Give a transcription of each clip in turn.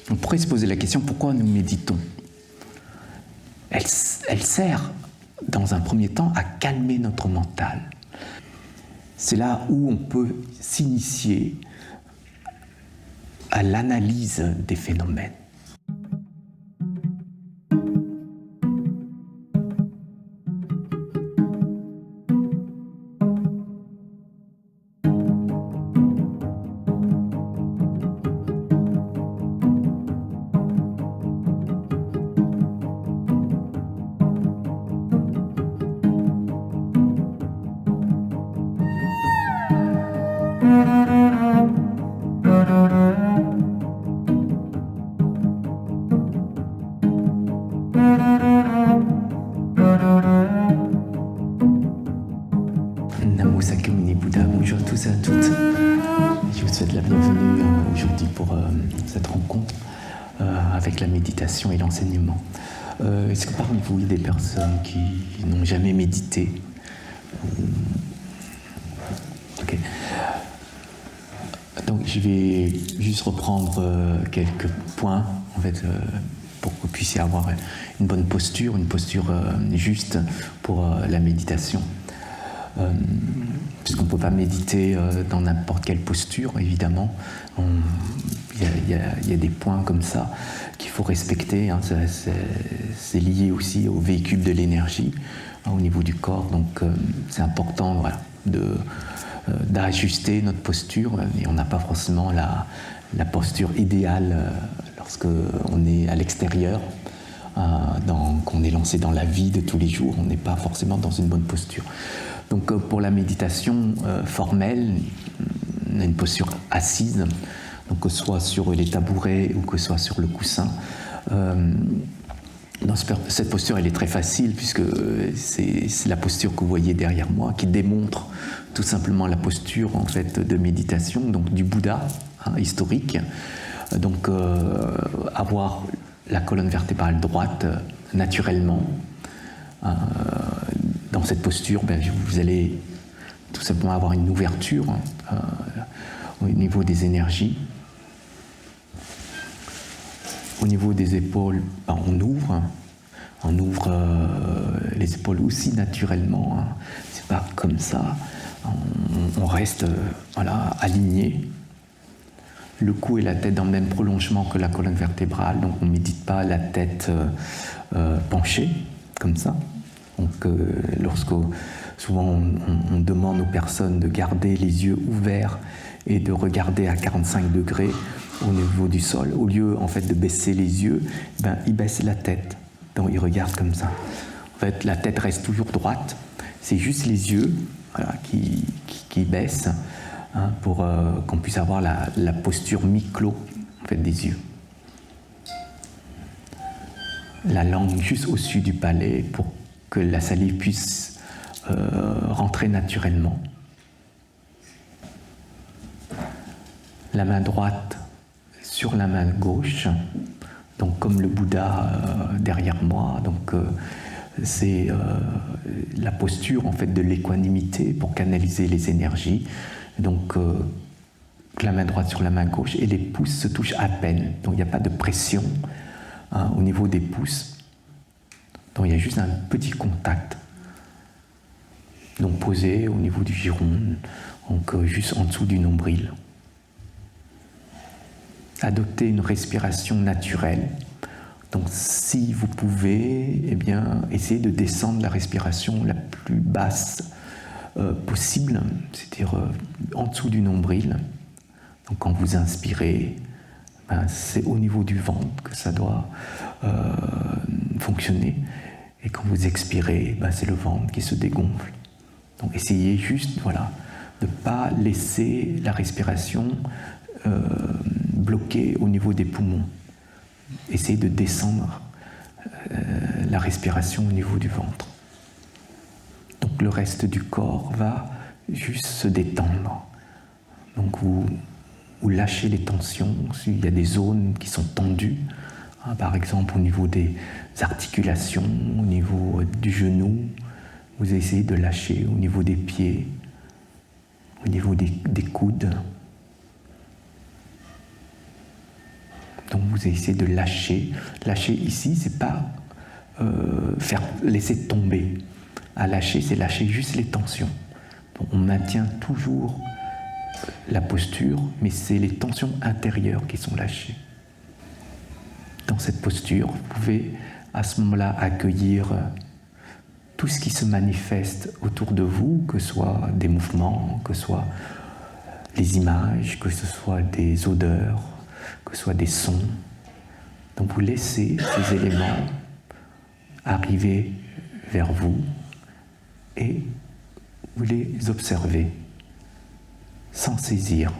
On pourrait se poser la question, pourquoi nous méditons ? Elle sert, dans un premier temps, à calmer notre mental. C'est là où on peut s'initier à l'analyse des phénomènes. Namo Sakyamuni Bouddha, bonjour à tous et à toutes. Je vous souhaite la bienvenue aujourd'hui pour cette rencontre avec la méditation et l'enseignement. Est-ce que parmi vous, il y a des personnes qui n'ont jamais médité ? Ok. Donc je vais juste reprendre quelques points en fait, pour que vous puissiez avoir une bonne posture, juste pour la méditation. Puisqu'on ne peut pas méditer dans n'importe quelle posture, évidemment. Il y a des points comme ça qu'il faut respecter. Hein. C'est lié aussi au véhicule de l'énergie au niveau du corps. Donc c'est important voilà, d'ajuster notre posture. Et on n'a pas forcément la posture idéale lorsqu'on est à l'extérieur. Qu'on est lancé dans la vie de tous les jours, on n'est pas forcément dans une bonne posture. Donc pour la méditation formelle, on a une posture assise, donc que ce soit sur les tabourets ou que ce soit sur le coussin. Cette posture, elle est très facile puisque c'est la posture que vous voyez derrière moi qui démontre tout simplement la posture en fait de méditation, donc du Bouddha historique. Donc avoir la colonne vertébrale droite naturellement. Dans cette posture, vous allez tout simplement avoir une ouverture au niveau des énergies. Au niveau des épaules, on ouvre les épaules aussi naturellement. C'est pas comme ça. On reste aligné. Le cou et la tête dans le même prolongement que la colonne vertébrale, donc on ne médite pas la tête penchée, comme ça. Donc souvent on demande aux personnes de garder les yeux ouverts et de regarder à 45 degrés au niveau du sol. Au lieu en fait de baisser les yeux, ils baissent la tête, donc ils regardent comme ça. En fait, la tête reste toujours droite, c'est juste les yeux qui baissent. Pour qu'on puisse avoir la posture mi-clos en fait, des yeux. La langue juste au-dessus du palais pour que la salive puisse rentrer naturellement. La main droite sur la main gauche, donc comme le Bouddha derrière moi. Donc c'est la posture en fait, de l'équanimité pour canaliser les énergies. Donc, la main droite sur la main gauche et les pouces se touchent à peine. Donc, il n'y a pas de pression au niveau des pouces. Donc, il y a juste un petit contact. Donc, posé au niveau du giron, donc juste en dessous du nombril. Adoptez une respiration naturelle. Donc, si vous pouvez, essayez de descendre la respiration la plus basse possible, c'est-à-dire en dessous du nombril. Donc quand vous inspirez, c'est au niveau du ventre que ça doit fonctionner. Et quand vous expirez, c'est le ventre qui se dégonfle. Donc essayez juste de ne pas laisser la respiration bloquée au niveau des poumons. Essayez de descendre la respiration au niveau du ventre. Donc le reste du corps va juste se détendre. Donc vous lâchez les tensions. Il y a des zones qui sont tendues, par exemple au niveau des articulations, au niveau du genou. Vous essayez de lâcher au niveau des pieds, au niveau des coudes. Donc vous essayez de lâcher. Lâcher ici, c'est pas laisser tomber. À lâcher, c'est lâcher juste les tensions. Donc on maintient toujours la posture, mais c'est les tensions intérieures qui sont lâchées. Dans cette posture, vous pouvez à ce moment-là accueillir tout ce qui se manifeste autour de vous, que ce soit des mouvements, que ce soit les images, que ce soit des odeurs, que ce soit des sons. Donc vous laissez ces éléments arriver vers vous et vous les observez sans saisir,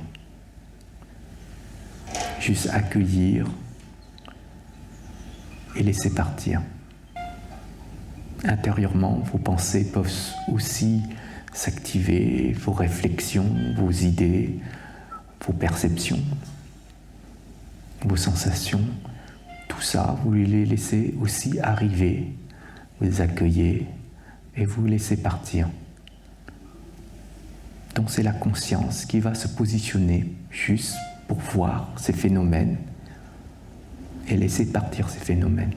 juste accueillir et laisser partir. Intérieurement, vos pensées peuvent aussi s'activer, vos réflexions, vos idées, vos perceptions, vos sensations, tout ça, vous les laissez aussi arriver, vous les accueillez et vous les laissez partir. Donc c'est la conscience qui va se positionner juste pour voir ces phénomènes et laisser partir ces phénomènes.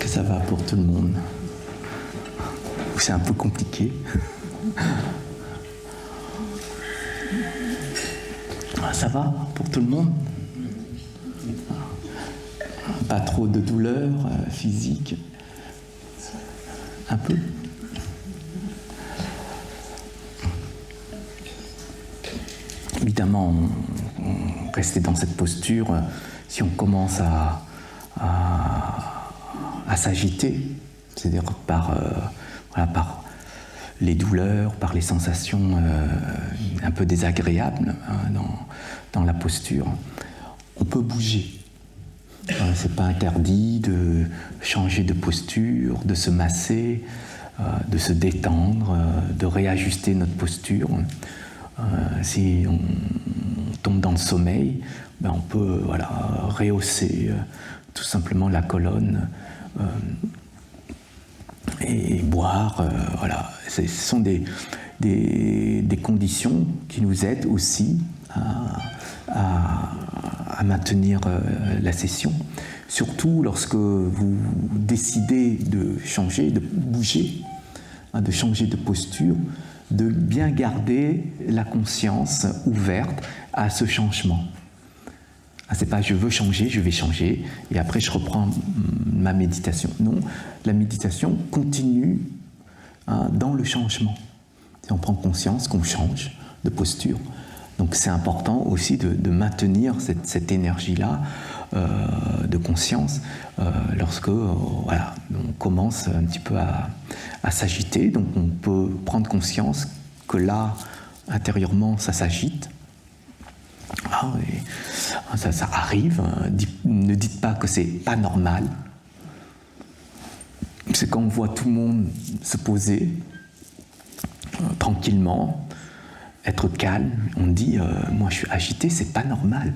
Ça va pour tout le monde? C'est un peu compliqué. Ça va pour tout le monde? Pas trop de douleur physique? Un peu? Évidemment, on rester dans cette posture, si on commence à s'agiter, c'est-à-dire par les douleurs, par les sensations un peu désagréables dans la posture, on peut bouger. C'est pas interdit de changer de posture, de se masser, de se détendre, de réajuster notre posture. Si on tombe dans le sommeil, on peut rehausser tout simplement la colonne et boire. Ce sont des conditions qui nous aident aussi à maintenir la session. Surtout lorsque vous décidez de changer, de bouger, de changer de posture, de bien garder la conscience ouverte à ce changement. C'est pas je veux changer, je vais changer, et après je reprends ma méditation. Non, la méditation continue dans le changement. Et on prend conscience qu'on change de posture. Donc c'est important aussi de maintenir cette énergie-là de conscience lorsque on commence un petit peu à s'agiter. Donc on peut prendre conscience que là, intérieurement, ça s'agite. Ça arrive. Ne dites pas que c'est pas normal. C'est quand on voit tout le monde se poser tranquillement, être calme, on dit moi je suis agité, c'est pas normal.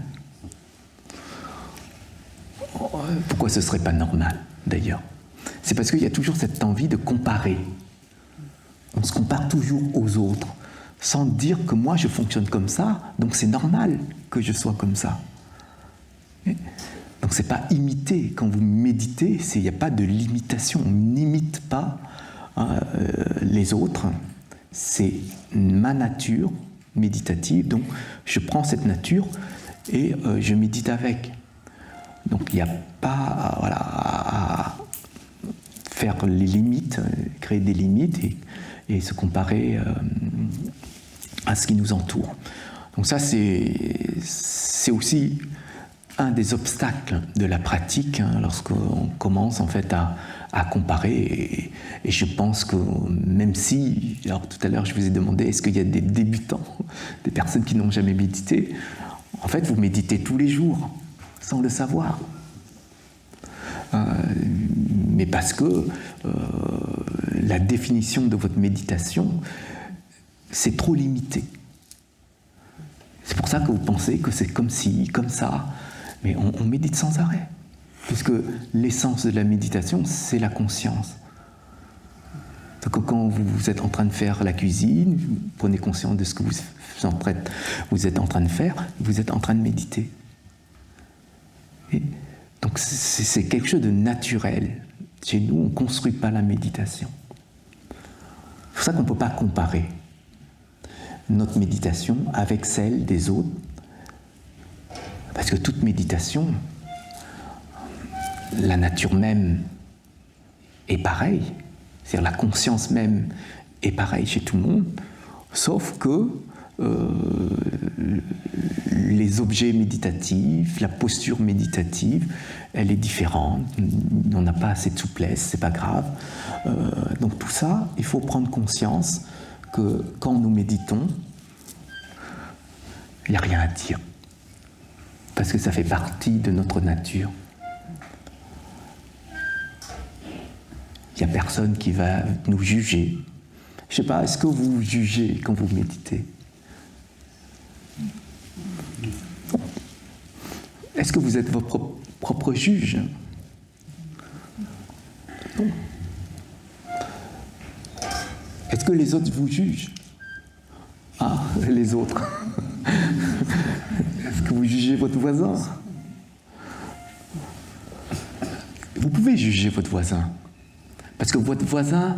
Pourquoi ce serait pas normal d'ailleurs? C'est parce qu'il y a toujours cette envie de comparer. On se compare toujours aux autres, sans dire que moi je fonctionne comme ça, donc c'est normal que je sois comme ça. Donc c'est pas imiter. Quand vous méditez, il n'y a pas de limitation. On n'imite pas les autres. C'est ma nature méditative. Donc je prends cette nature et je médite avec. Donc il n'y a pas à faire les limites, créer des limites et se comparer à ce qui nous entoure. Donc ça c'est aussi un des obstacles de la pratique, hein, lorsqu'on commence en fait à comparer, et je pense que même si, alors tout à l'heure je vous ai demandé est-ce qu'il y a des débutants, des personnes qui n'ont jamais médité, en fait vous méditez tous les jours, sans le savoir. Mais parce que la définition de votre méditation, c'est trop limité. C'est pour ça que vous pensez que c'est comme ci, comme ça, mais on médite sans arrêt. Puisque l'essence de la méditation, c'est la conscience. Donc quand vous êtes en train de faire la cuisine, vous prenez conscience de ce que vous êtes en train de faire, vous êtes en train de méditer. Et donc c'est quelque chose de naturel. Chez nous, on ne construit pas la méditation. C'est pour ça qu'on ne peut pas comparer notre méditation avec celle des autres. Parce que toute méditation, la nature même est pareille. C'est-à-dire la conscience même est pareille chez tout le monde, sauf que les objets méditatifs, la posture méditative, elle est différente. On n'a pas assez de souplesse, c'est pas grave. Donc tout ça, il faut prendre conscience que quand nous méditons, il n'y a rien à dire. Parce que ça fait partie de notre nature. Il n'y a personne qui va nous juger. Je ne sais pas, est-ce que vous jugez quand vous méditez ? Est-ce que vous êtes votre propre juge ? Non. Est-ce que les autres vous jugent ? Ah, les autres. Est-ce que vous jugez votre voisin ? Vous pouvez juger votre voisin. Parce que votre voisin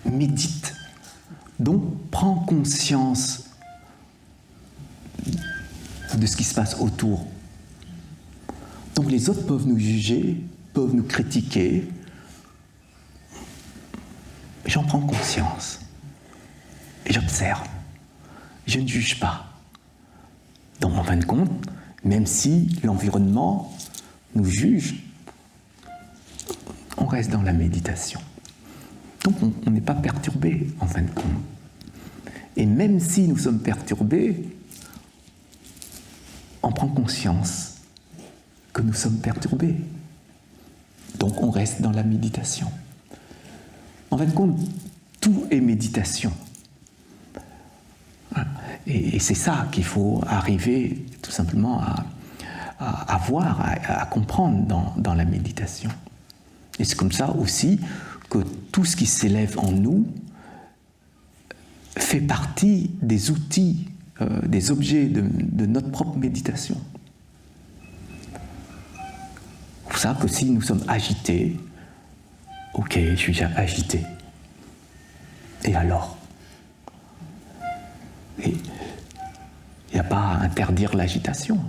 médite. Donc, prend conscience de ce qui se passe autour. Donc les autres peuvent nous juger, peuvent nous critiquer. J'en prends conscience. Et j'observe. Je ne juge pas. Donc en fin de compte, même si l'environnement nous juge, on reste dans la méditation. Donc on n'est pas perturbé en fin de compte. Et même si nous sommes perturbés, on prend conscience que nous sommes perturbés. Donc on reste dans la méditation. En fin de compte, tout est méditation. Et c'est ça qu'il faut arriver tout simplement à voir, à comprendre dans la méditation. Et c'est comme ça aussi que tout ce qui s'élève en nous fait partie des outils, des objets de notre propre méditation. C'est pour ça que si nous sommes agités, ok, je suis déjà agité. Et alors ? Et il n'y a pas à interdire l'agitation.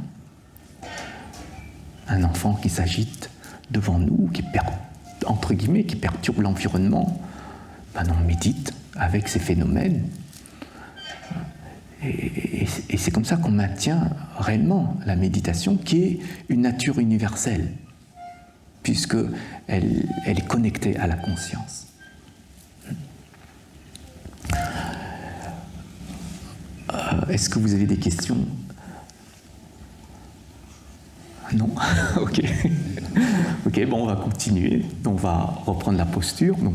Un enfant qui s'agite devant nous, entre guillemets, qui perturbe l'environnement, ben on médite avec ces phénomènes. Et c'est comme ça qu'on maintient réellement la méditation, qui est une nature universelle, puisqu'elle est connectée à la conscience. Est-ce que vous avez des questions ? Non ? Ok. Ok, bon, on va continuer. On va reprendre la posture. Donc,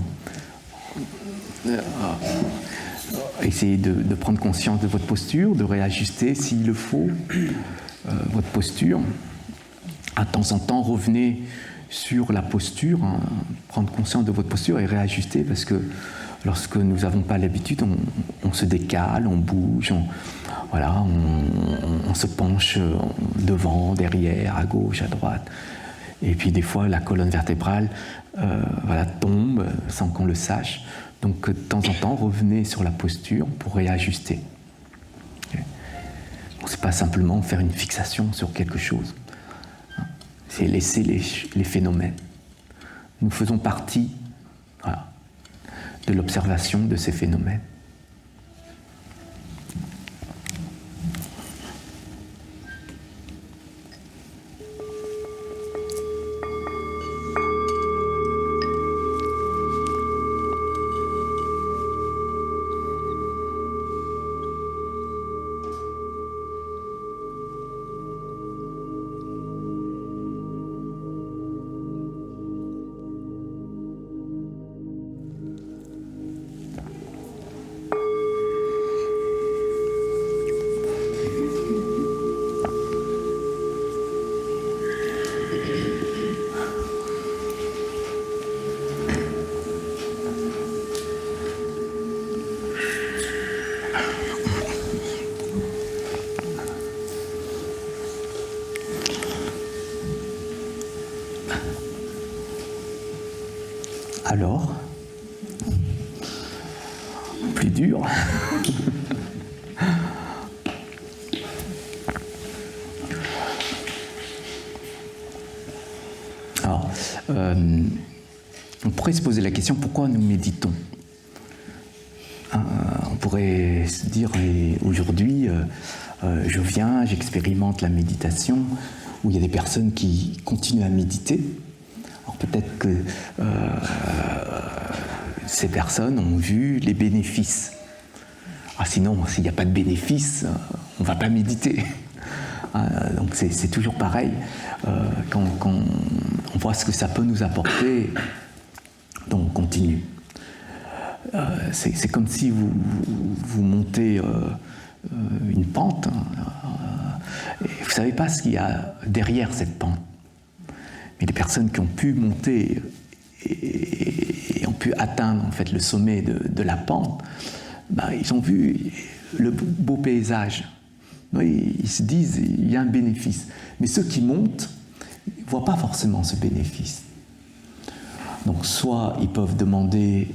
essayez de prendre conscience de votre posture, de réajuster s'il le faut votre posture. De temps en temps, revenez sur la posture, hein, prendre conscience de votre posture et réajuster, parce que lorsque nous n'avons pas l'habitude, on se décale, on bouge, on se penche devant, derrière, à gauche, à droite. Et puis des fois, la colonne vertébrale tombe sans qu'on le sache. Donc de temps en temps, revenez sur la posture pour réajuster. Bon, c'est pas simplement faire une fixation sur quelque chose. C'est laisser les phénomènes. Nous faisons partie de l'observation de ces phénomènes. Alors, plus dur. Alors, on pourrait se poser la question, pourquoi nous méditons? On pourrait se dire, aujourd'hui, je viens, j'expérimente la méditation, où il y a des personnes qui continuent à méditer. Alors peut-être que ces personnes ont vu les bénéfices. Ah, sinon, s'il n'y a pas de bénéfices, on ne va pas méditer. Donc c'est toujours pareil. Quand on voit ce que ça peut nous apporter, donc on continue. C'est comme si vous montez une pente, et vous ne savez pas ce qu'il y a derrière cette pente. Mais les personnes qui ont pu monter et ont pu atteindre en fait, le sommet de la pente, ils ont vu le beau paysage. Ils se disent il y a un bénéfice. Mais ceux qui montent ne voient pas forcément ce bénéfice. Donc soit ils peuvent demander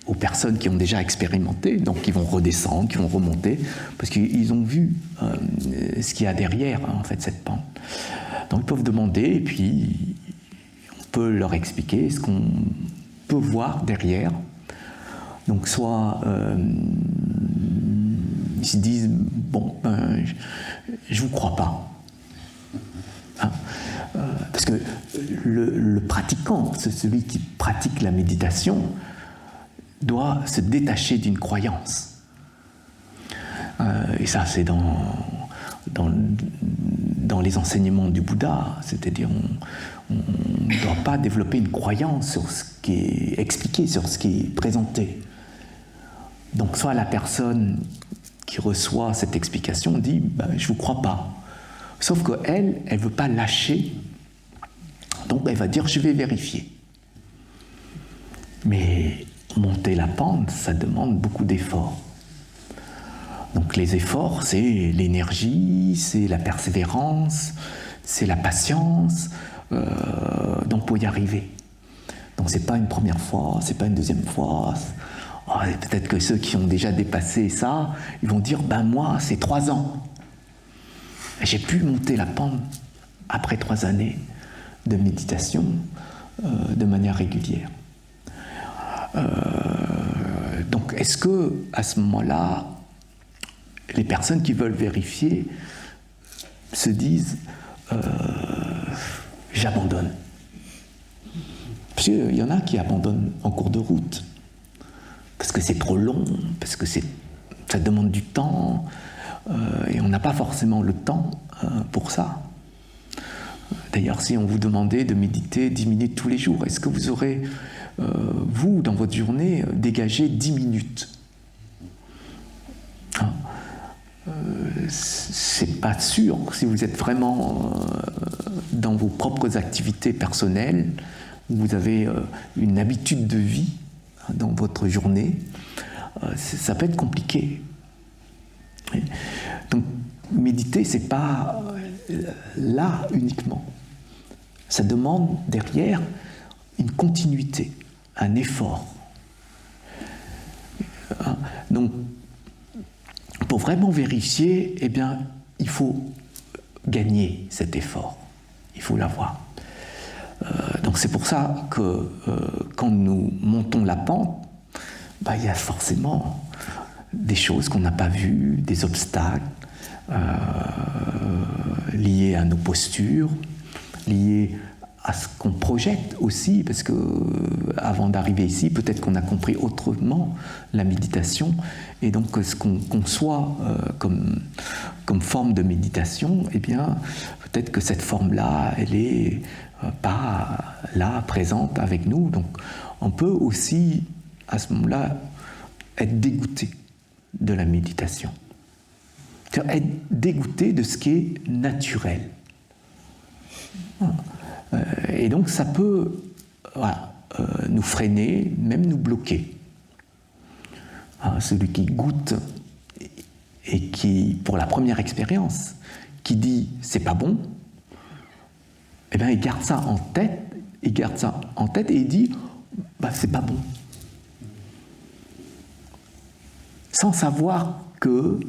aux personnes qui ont déjà expérimenté, donc qui vont redescendre, qui vont remonter, parce qu'ils ont vu ce qu'il y a derrière en fait, cette pente. Donc ils peuvent demander et puis on peut leur expliquer ce qu'on peut voir derrière. Donc soit ils se disent bon, je vous crois pas. Parce que le pratiquant, celui qui pratique la méditation, doit se détacher d'une croyance. Et ça, c'est dans les enseignements du Bouddha, c'est-à-dire on ne doit pas développer une croyance sur ce qui est expliqué, sur ce qui est présenté. Donc soit la personne qui reçoit cette explication dit je ne vous crois pas. Sauf qu'elle ne veut pas lâcher, donc elle va dire je vais vérifier. Mais monter la pente, ça demande beaucoup d'efforts. Donc les efforts, c'est l'énergie, c'est la persévérance, c'est la patience, donc pour y arriver. Donc c'est pas une première fois, c'est pas une deuxième fois. Peut-être que ceux qui ont déjà dépassé ça, ils vont dire moi c'est 3 ans. J'ai pu monter la pente après 3 années de méditation de manière régulière. Donc, est-ce que à ce moment-là, les personnes qui veulent vérifier se disent j'abandonne? Parce qu'il y en a qui abandonnent en cours de route, parce que c'est trop long, parce que ça demande du temps, et on n'a pas forcément le temps pour ça. D'ailleurs, si on vous demandait de méditer 10 minutes tous les jours, est-ce que vous aurez, vous, dans votre journée, dégagé 10 minutes? C'est pas sûr. Si vous êtes vraiment dans vos propres activités personnelles, où vous avez une habitude de vie dans votre journée, ça peut être compliqué. Donc, méditer, c'est pas là uniquement. Ça demande derrière une continuité, un effort. Donc, pour vraiment vérifier, eh bien, il faut gagner cet effort. Il faut l'avoir. Donc, c'est pour ça que quand nous montons la pente, il y a forcément des choses qu'on n'a pas vues, des obstacles liés à nos postures, liés à ce qu'on projette aussi, parce que avant d'arriver ici, peut-être qu'on a compris autrement la méditation, et donc ce qu'on conçoit comme forme de méditation, eh bien, peut-être que cette forme-là, elle est pas là, présente avec nous. Donc, on peut aussi, à ce moment-là, être dégoûté de la méditation. C'est-à-dire être dégoûté de ce qui est naturel. Et donc ça peut nous freiner, même nous bloquer. Celui qui goûte et qui, pour la première expérience, qui dit c'est pas bon, eh bien il garde ça en tête et il dit c'est pas bon. Sans savoir que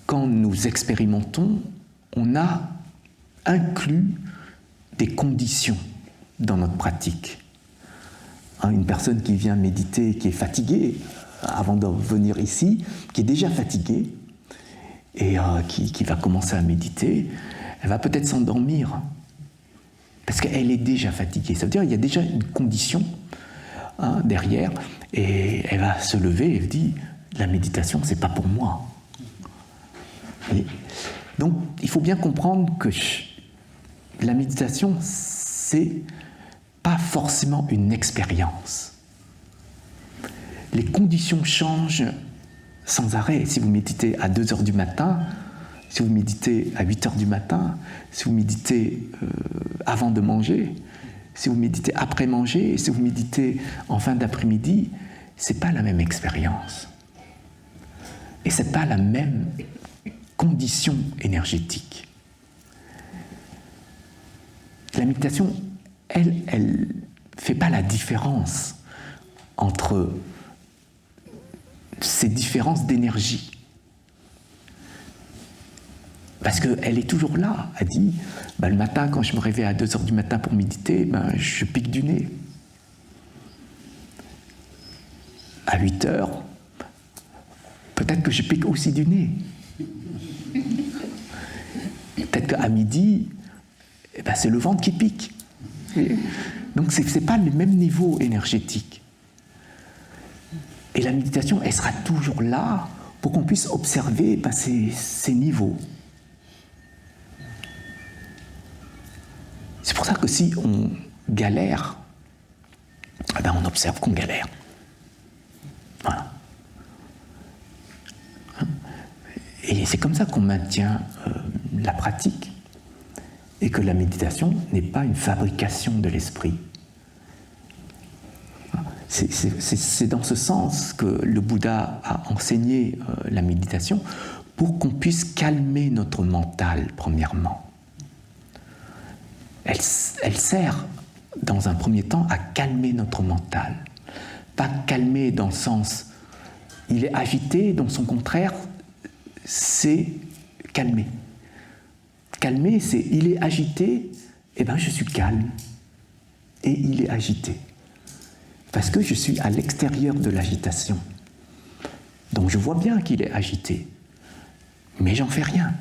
quand nous expérimentons, on a inclus des conditions dans notre pratique. Une personne qui vient méditer, qui est fatiguée, avant de venir ici, qui est déjà fatiguée, et qui va commencer à méditer, elle va peut-être s'endormir, parce qu'elle est déjà fatiguée. Ça veut dire qu'il y a déjà une condition derrière, et elle va se lever, et elle dit, la méditation, c'est pas pour moi. Et donc, il faut bien comprendre que la méditation, c'est pas forcément une expérience. Les conditions changent sans arrêt. Si vous méditez à 2 heures du matin, si vous méditez à 8 heures du matin, si vous méditez avant de manger, si vous méditez après manger, si vous méditez en fin d'après-midi, c'est pas la même expérience. Et c'est pas la même condition énergétique. La méditation, elle fait pas la différence entre ces différences d'énergie. Parce qu'elle est toujours là. Elle dit, le matin, quand je me réveille à 2 heures du matin pour méditer, je pique du nez. À 8 heures, peut-être que je pique aussi du nez. Peut-être qu'à midi, c'est le ventre qui pique. Donc ce n'est pas le même niveau énergétique. Et la méditation, elle sera toujours là pour qu'on puisse observer ces niveaux. C'est pour ça que si on galère, on observe qu'on galère. Voilà. Et c'est comme ça qu'on maintient la pratique et que la méditation n'est pas une fabrication de l'esprit. C'est dans ce sens que le Bouddha a enseigné la méditation pour qu'on puisse calmer notre mental, premièrement. Elle sert, dans un premier temps, à calmer notre mental. Pas calmer dans le sens, il est agité, donc son contraire, c'est calmer. Calmer, c'est il est agité, je suis calme. Et il est agité. Parce que je suis à l'extérieur de l'agitation. Donc je vois bien qu'il est agité. Mais j'en fais rien.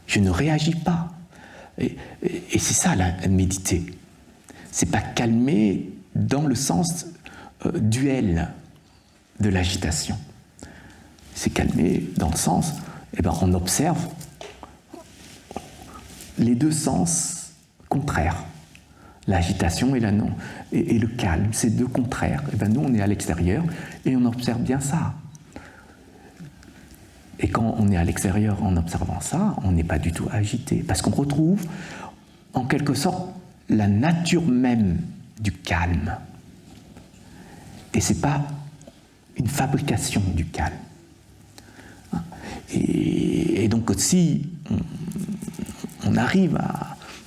Je ne réagis pas. Et c'est ça, méditer. C'est pas calmer dans le sens duel de l'agitation. C'est calmer dans le sens, on observe les deux sens contraires. L'agitation et le calme, c'est deux contraires. Nous, on est à l'extérieur et on observe bien ça. Et quand on est à l'extérieur en observant ça, on n'est pas du tout agité. Parce qu'on retrouve, en quelque sorte, la nature même du calme. Et ce n'est pas une fabrication du calme. Et donc, si on arrive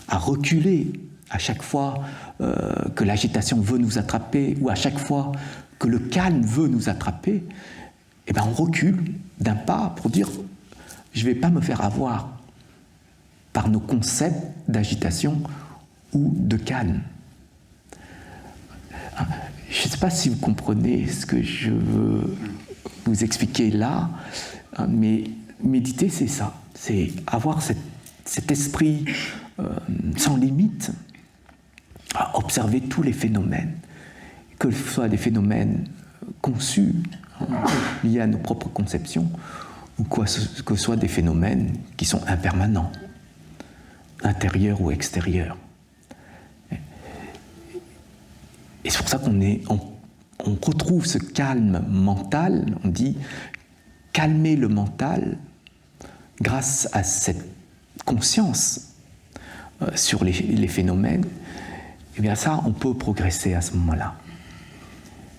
à reculer à chaque fois que l'agitation veut nous attraper, ou à chaque fois que le calme veut nous attraper, on recule d'un pas pour dire « je ne vais pas me faire avoir par nos concepts d'agitation ou de calme ». Je ne sais pas si vous comprenez ce que je veux vous expliquer là, mais méditer, c'est ça. C'est avoir cet esprit sans limite, à observer tous les phénomènes, que ce soit des phénomènes conçus, liés à nos propres conceptions, ou que ce soit des phénomènes qui sont impermanents, intérieurs ou extérieurs. Et c'est pour ça on retrouve ce calme mental, on dit calmer le mental grâce à cette conscience sur les phénomènes. Et bien ça, on peut progresser à ce moment-là.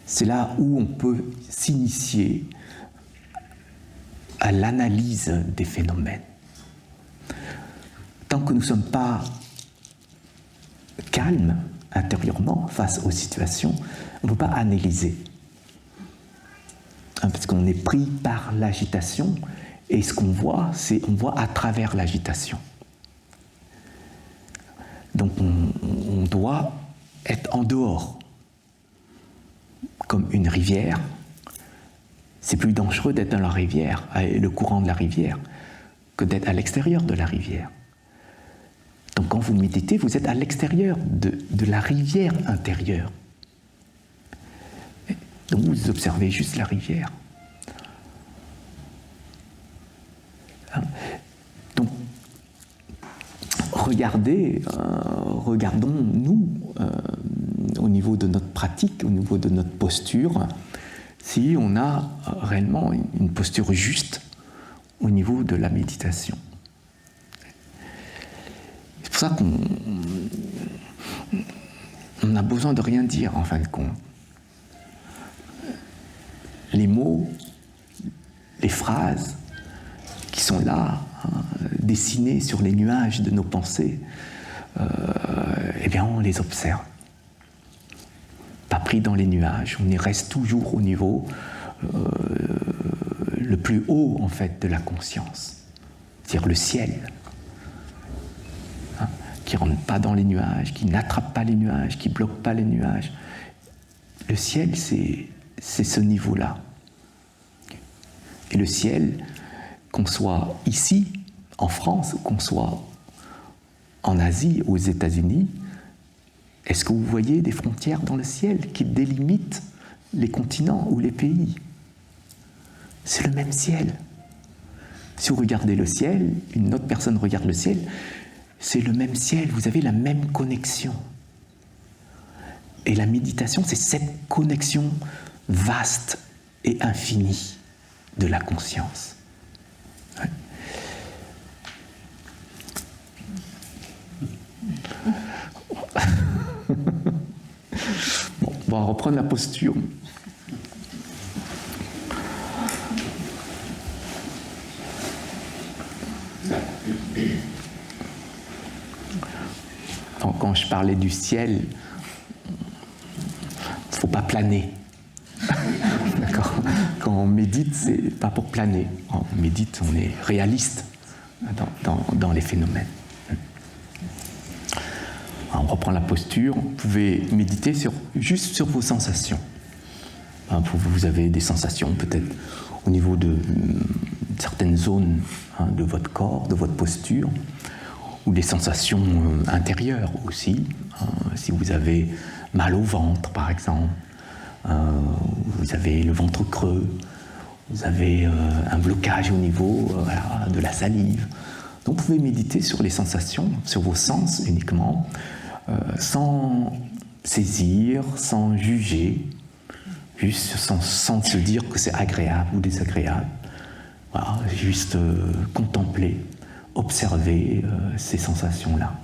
C'est là où on peut s'initier à l'analyse des phénomènes. Tant que nous ne sommes pas calmes, intérieurement face aux situations, on ne peut pas analyser. Parce qu'on est pris par l'agitation, et ce qu'on voit, c'est on voit à travers l'agitation. Donc on doit être en dehors, comme une rivière. C'est plus dangereux d'être dans la rivière, le courant de la rivière, que d'être à l'extérieur de la rivière. Donc quand vous méditez, vous êtes à l'extérieur de la rivière intérieure. Donc vous observez juste la rivière. Donc regardons-nous au niveau de notre pratique, au niveau de notre posture, si on a réellement une posture juste au niveau de la méditation. C'est pour ça qu'on n'a besoin de rien dire en fin de compte. Les mots, les phrases qui sont là, dessinés sur les nuages de nos pensées, eh bien on les observe. Pas pris dans les nuages, on y reste toujours au niveau le plus haut en fait de la conscience, c'est-à-dire le ciel, qui ne rentre pas dans les nuages, qui n'attrape pas les nuages, qui ne bloque pas les nuages. Le ciel, c'est ce niveau-là. Et le ciel, qu'on soit ici, en France, ou qu'on soit en Asie, aux États-Unis, est-ce que vous voyez des frontières dans le ciel qui délimitent les continents ou les pays? C'est le même ciel. Si vous regardez le ciel, une autre personne regarde le ciel, c'est le même ciel, vous avez la même connexion. Et la méditation, c'est cette connexion vaste et infinie de la conscience. Ouais. Bon, on va reprendre la posture. Donc, quand je parlais du ciel, il ne faut pas planer. D'accord ? Quand on médite, c'est pas pour planer. On médite, on est réaliste dans les phénomènes. On reprend la posture. Vous pouvez méditer juste sur vos sensations. Vous avez des sensations peut-être au niveau de certaines zones de votre corps, de votre posture, ou des sensations intérieures aussi. Si vous avez mal au ventre, par exemple, vous avez le ventre creux, vous avez un blocage au niveau de la salive. Donc vous pouvez méditer sur les sensations, sur vos sens uniquement, sans saisir, sans juger, juste sans se dire que c'est agréable ou désagréable. Voilà, juste contempler, observer ces sensations-là.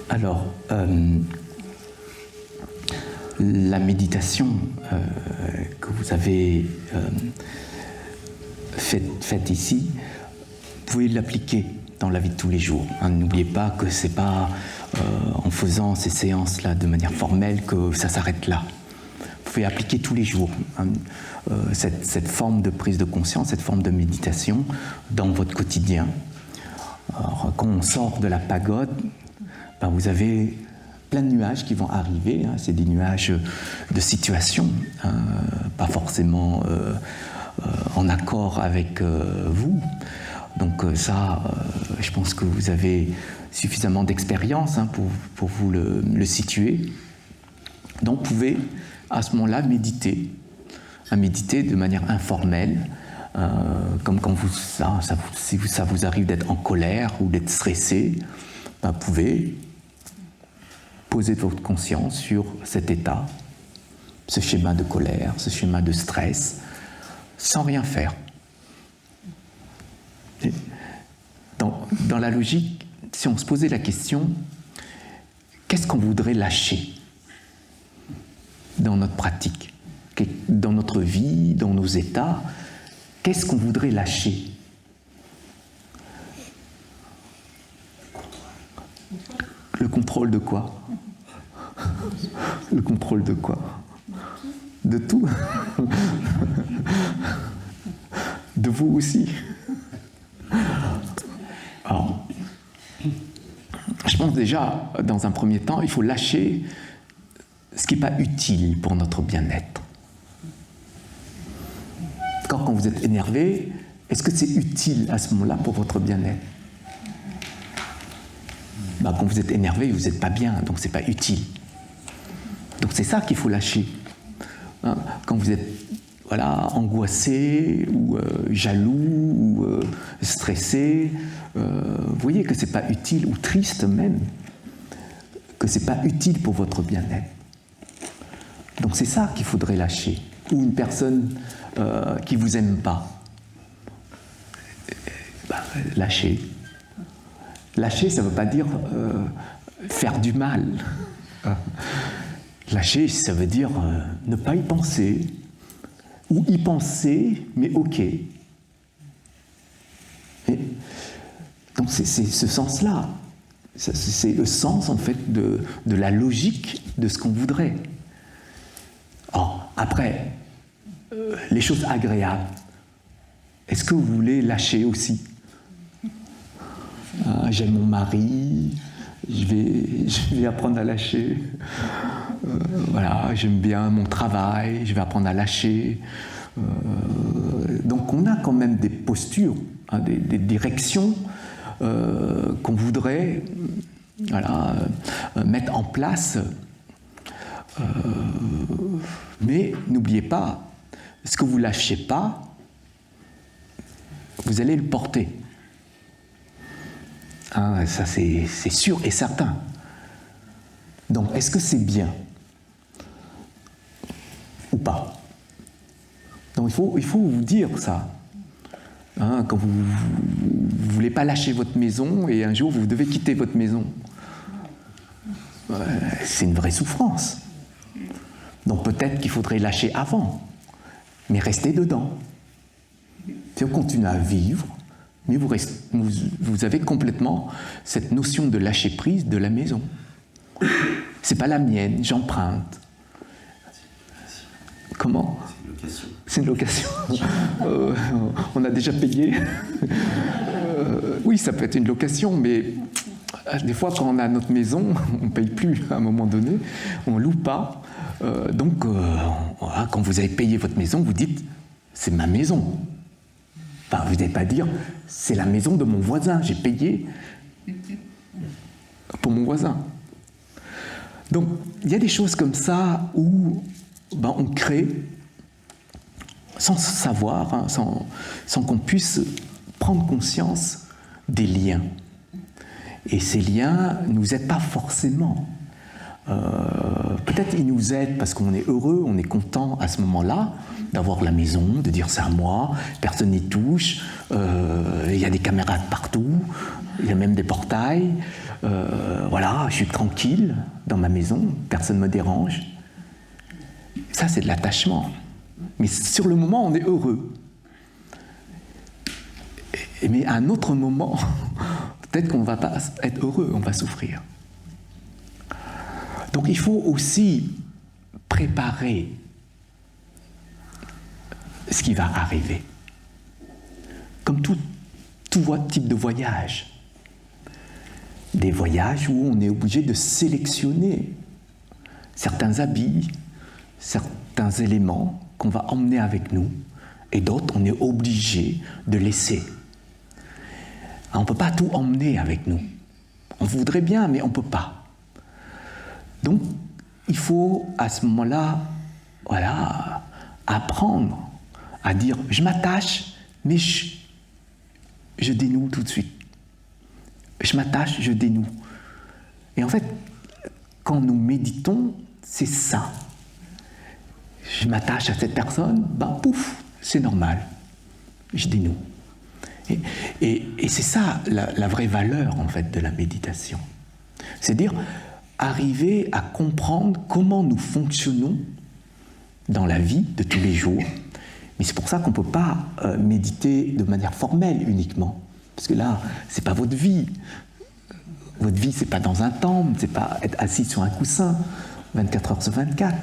Alors, la méditation que vous avez faite ici, vous pouvez l'appliquer dans la vie de tous les jours. N'oubliez pas que ce n'est pas en faisant ces séances-là de manière formelle que ça s'arrête là. Vous pouvez appliquer tous les jours cette forme de prise de conscience, cette forme de méditation dans votre quotidien. Alors, quand on sort de la pagode, vous avez plein de nuages qui vont arriver. C'est des nuages de situation, pas forcément en accord avec vous. Donc ça, je pense que vous avez suffisamment d'expérience pour vous le situer. Donc vous pouvez à ce moment-là méditer de manière informelle, comme quand si ça vous arrive d'être en colère ou d'être stressé, vous pouvez poser votre conscience sur cet état, ce schéma de colère, ce schéma de stress, sans rien faire. Dans la logique, si on se posait la question, qu'est-ce qu'on voudrait lâcher dans notre pratique, dans notre vie, dans nos états, qu'est-ce qu'on voudrait lâcher? Le contrôle de quoi? Le contrôle de quoi? De tout. De vous aussi. Alors, je pense déjà, dans un premier temps, il faut lâcher ce qui n'est pas utile pour notre bien-être. Quand vous êtes énervé, est-ce que c'est utile à ce moment-là pour votre bien-être? Quand vous êtes énervé, vous n'êtes pas bien, donc ce n'est pas utile. Donc c'est ça qu'il faut lâcher. Quand vous êtes angoissé ou jaloux ou stressé, vous voyez que ce n'est pas utile, ou triste même, que ce n'est pas utile pour votre bien-être. Donc c'est ça qu'il faudrait lâcher. Ou une personne qui ne vous aime pas. Lâcher. Lâcher, ça ne veut pas dire faire du mal. Lâcher, ça veut dire ne pas y penser, ou y penser, mais ok. Donc c'est ce sens-là. C'est le sens, en fait, de la logique de ce qu'on voudrait. Or, après, les choses agréables, est-ce que vous voulez lâcher aussi? J'aime mon mari, je vais apprendre à lâcher. J'aime bien mon travail, je vais apprendre à lâcher. Donc on a quand même des postures, des directions qu'on voudrait mettre en place. Mais n'oubliez pas, ce que vous ne lâchez pas, vous allez le porter. Ça c'est sûr et certain. Donc est-ce que c'est bien ou pas? Donc il faut vous dire ça. Quand vous ne voulez pas lâcher votre maison et un jour vous devez quitter votre maison, c'est une vraie souffrance. Donc peut-être qu'il faudrait lâcher avant, mais rester dedans. Si on continue à vivre, mais vous avez complètement cette notion de lâcher prise de la maison. C'est pas la mienne, j'emprunte. Comment? C'est une location. On a déjà payé. Oui, ça peut être une location, mais des fois, quand on a notre maison, on ne paye plus à un moment donné, on ne loue pas. Donc, quand vous avez payé votre maison, vous dites « c'est ma maison ». Enfin, vous n'allez pas dire « c'est la maison de mon voisin, j'ai payé pour mon voisin ». Donc, il y a des choses comme ça où on crée, sans savoir, sans qu'on puisse prendre conscience des liens. Et ces liens ne nous aident pas forcément. Peut-être ils nous aident parce qu'on est heureux, on est content à ce moment-là d'avoir la maison, de dire c'est à moi, personne n'y touche, il y a des caméras partout, il y a même des portails, je suis tranquille dans ma maison, personne ne me dérange. Ça c'est de l'attachement. Mais sur le moment on est heureux. Mais à un autre moment, peut-être qu'on ne va pas être heureux, on va souffrir. Donc il faut aussi préparer ce qui va arriver. Comme tout type de voyage. Des voyages où on est obligé de sélectionner certains habits, certains éléments qu'on va emmener avec nous, et d'autres on est obligé de laisser. On ne peut pas tout emmener avec nous. On voudrait bien, mais on ne peut pas. Donc, il faut à ce moment-là, voilà, apprendre à dire « je m'attache, mais je dénoue tout de suite. Je m'attache, je dénoue. » Et en fait, quand nous méditons, c'est ça. Je m'attache à cette personne, ben pouf, c'est normal. Je dénoue. Et c'est ça la vraie valeur en fait de la méditation. C'est-à-dire arriver à comprendre comment nous fonctionnons dans la vie de tous les jours. Mais c'est pour ça qu'on ne peut pas méditer de manière formelle uniquement. Parce que là, ce n'est pas votre vie. Votre vie, ce n'est pas dans un temple, ce n'est pas être assis sur un coussin 24 heures sur 24.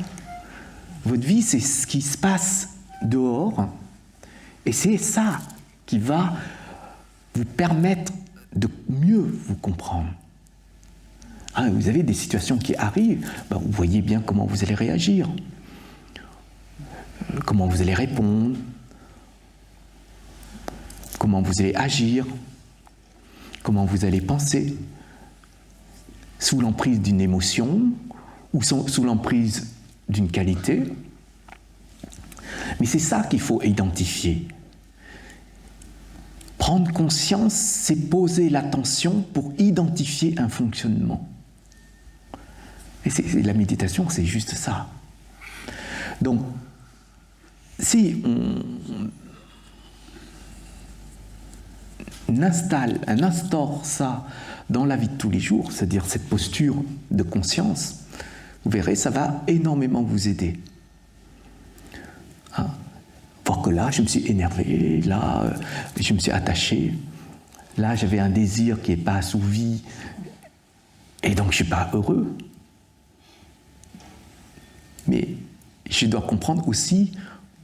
Votre vie, c'est ce qui se passe dehors. Et c'est ça qui va vous permettre de mieux vous comprendre. Hein, vous avez des situations qui arrivent, ben vous voyez bien comment vous allez réagir, comment vous allez répondre, comment vous allez agir, comment vous allez penser, sous l'emprise d'une émotion ou sous l'emprise d'une qualité. Mais c'est ça qu'il faut identifier. Prendre conscience, c'est poser l'attention pour identifier un fonctionnement. Et la méditation, c'est juste ça. Donc, si on instaure ça dans la vie de tous les jours, c'est-à-dire cette posture de conscience, vous verrez, ça va énormément vous aider. Hein? Voir que là, je me suis énervé, là, je me suis attaché, là, j'avais un désir qui n'est pas assouvi, et donc je ne suis pas heureux. Mais je dois comprendre aussi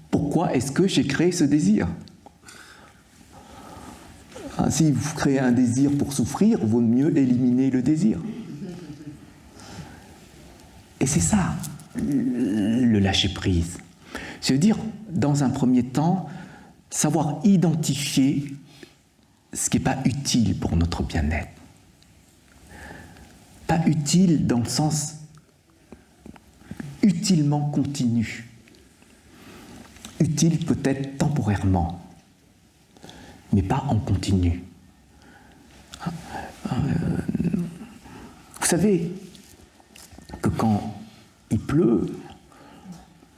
pourquoi est-ce que j'ai créé ce désir. Hein, si vous créez un désir pour souffrir, il vaut mieux éliminer le désir. Et c'est ça, le lâcher-prise. C'est-à-dire, dans un premier temps, savoir identifier ce qui n'est pas utile pour notre bien-être. Pas utile dans le sens utilement continu. Utile peut-être temporairement, mais pas en continu. Vous savez que quand il pleut,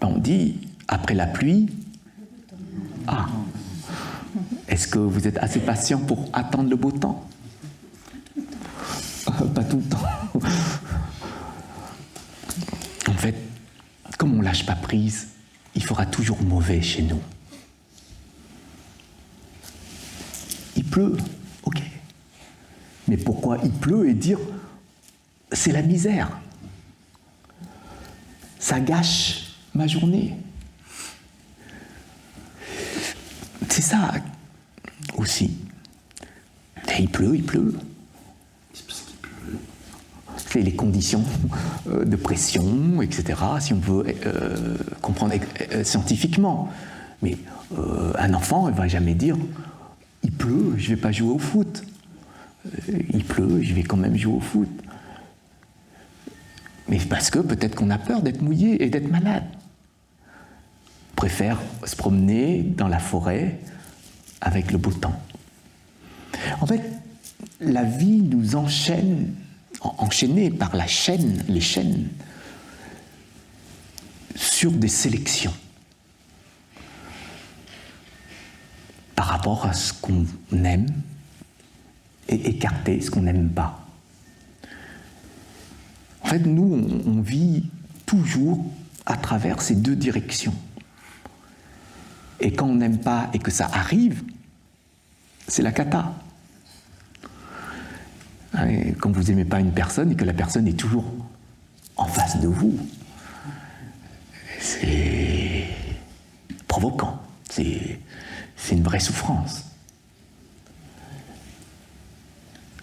on dit après la pluie, ah, est-ce que vous êtes assez patient pour attendre le beau temps? Pas tout le temps. En fait, comme on ne lâche pas prise, il fera toujours mauvais chez nous. Il pleut, ok. Mais pourquoi il pleut et dire c'est la misère? Ça gâche ma journée. C'est ça aussi. Et il pleut. C'est les conditions de pression, etc., si on veut comprendre scientifiquement. Mais un enfant, il ne va jamais dire « il pleut, je ne vais pas jouer au foot ». Il pleut, je vais quand même jouer au foot. Mais parce que peut-être qu'on a peur d'être mouillé et d'être malade. On préfère se promener dans la forêt avec le beau temps. En fait, la vie nous enchaîne, enchaînée par les chaînes, sur des sélections par rapport à ce qu'on aime et écarter ce qu'on n'aime pas. En fait, nous, on vit toujours à travers ces deux directions. Et quand on n'aime pas et que ça arrive, c'est la cata. Quand vous n'aimez pas une personne et que la personne est toujours en face de vous, c'est provoquant, c'est une vraie souffrance.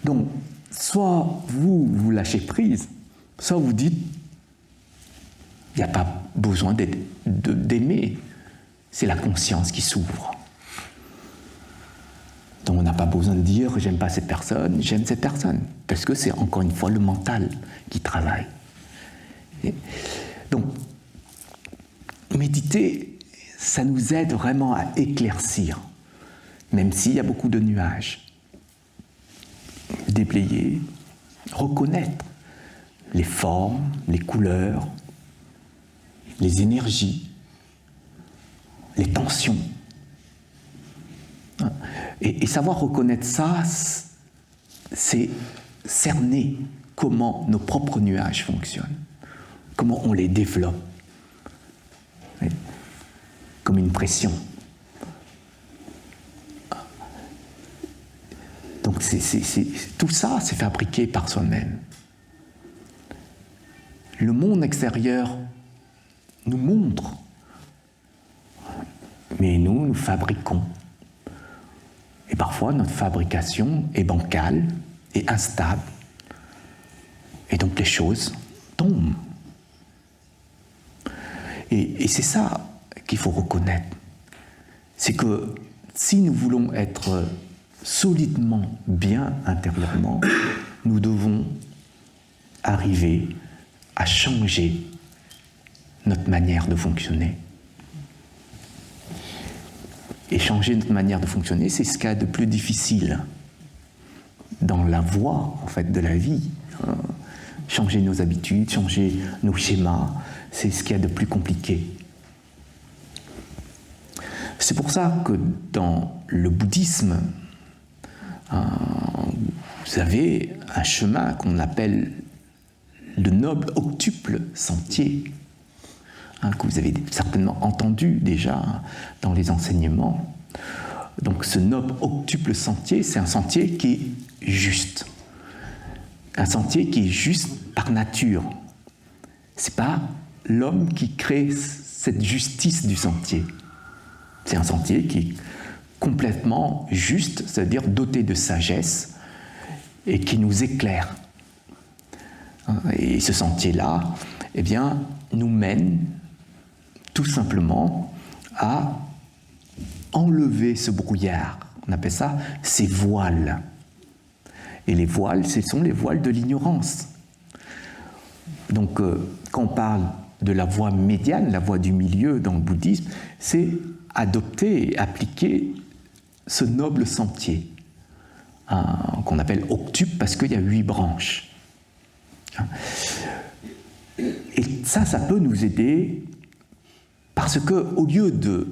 Donc, soit vous lâchez prise, soit vous dites, il n'y a pas besoin d'aimer, c'est la conscience qui s'ouvre. Donc on n'a pas besoin de dire « j'aime pas cette personne, j'aime cette personne », parce que c'est encore une fois le mental qui travaille. Et donc, méditer, ça nous aide vraiment à éclaircir, même s'il y a beaucoup de nuages. Déblayer, reconnaître les formes, les couleurs, les énergies, les tensions. Et savoir reconnaître ça, c'est cerner comment nos propres nuages fonctionnent, comment on les développe, comme une pression. Donc tout ça, c'est fabriqué par soi-même. Le monde extérieur nous montre, mais nous fabriquons. Et parfois, notre fabrication est bancale et instable. Et donc, les choses tombent. Et c'est ça qu'il faut reconnaître. C'est que si nous voulons être solidement bien intérieurement, nous devons arriver à changer notre manière de fonctionner. Et changer notre manière de fonctionner, c'est ce qu'il y a de plus difficile dans la voie, en fait, de la vie. Changer nos habitudes, changer nos schémas, c'est ce qu'il y a de plus compliqué. C'est pour ça que dans le bouddhisme, vous avez un chemin qu'on appelle le noble octuple sentier, que vous avez certainement entendu déjà dans les enseignements. Donc ce noble octuple sentier, c'est un sentier qui est juste. Un sentier qui est juste par nature. Ce n'est pas l'homme qui crée cette justice du sentier. C'est un sentier qui est complètement juste, c'est-à-dire doté de sagesse et qui nous éclaire. Et ce sentier-là, eh bien, nous mène tout simplement à enlever ce brouillard. On appelle ça ces voiles. Et les voiles, ce sont les voiles de l'ignorance. Donc, quand on parle de la voie médiane, la voie du milieu dans le bouddhisme, c'est adopter et appliquer ce noble sentier, qu'on appelle octuple parce qu'il y a 8 branches. Et ça peut nous aider parce qu'au lieu de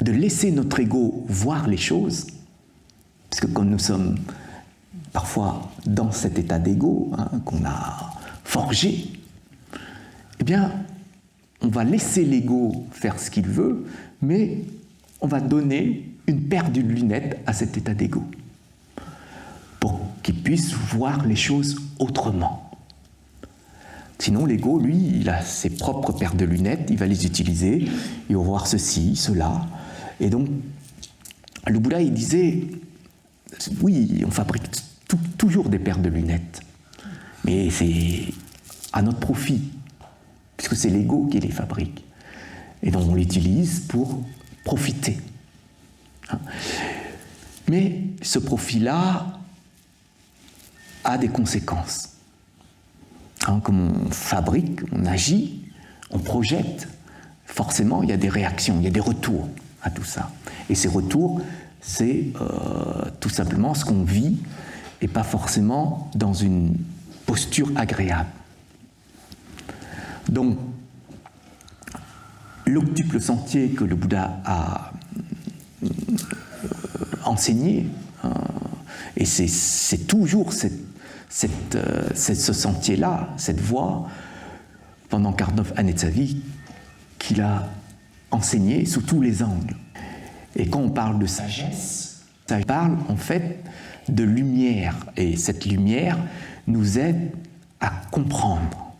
laisser notre ego voir les choses, parce que comme nous sommes parfois dans cet état d'ego qu'on a forgé, eh bien, on va laisser l'ego faire ce qu'il veut, mais on va donner une paire de lunettes à cet état d'ego pour qu'il puisse voir les choses autrement. Sinon, l'ego, lui, il a ses propres paires de lunettes, il va les utiliser, il va voir ceci, cela. Et donc, le Bouddha, il disait, oui, on fabrique toujours des paires de lunettes, mais c'est à notre profit, puisque c'est l'ego qui les fabrique. Et donc, on l'utilise pour profiter. Mais ce profit-là a des conséquences. Comme on fabrique, on agit, on projette, forcément il y a des réactions, il y a des retours à tout ça. Et ces retours, c'est tout simplement ce qu'on vit et pas forcément dans une posture agréable. Donc, l'octuple sentier que le Bouddha a enseigné, et c'est toujours ce sentier-là, cette voie, pendant Karnov années de sa vie, qu'il a enseigné sous tous les angles. Et quand on parle de sagesse, ça parle en fait de lumière. Et cette lumière nous aide à comprendre.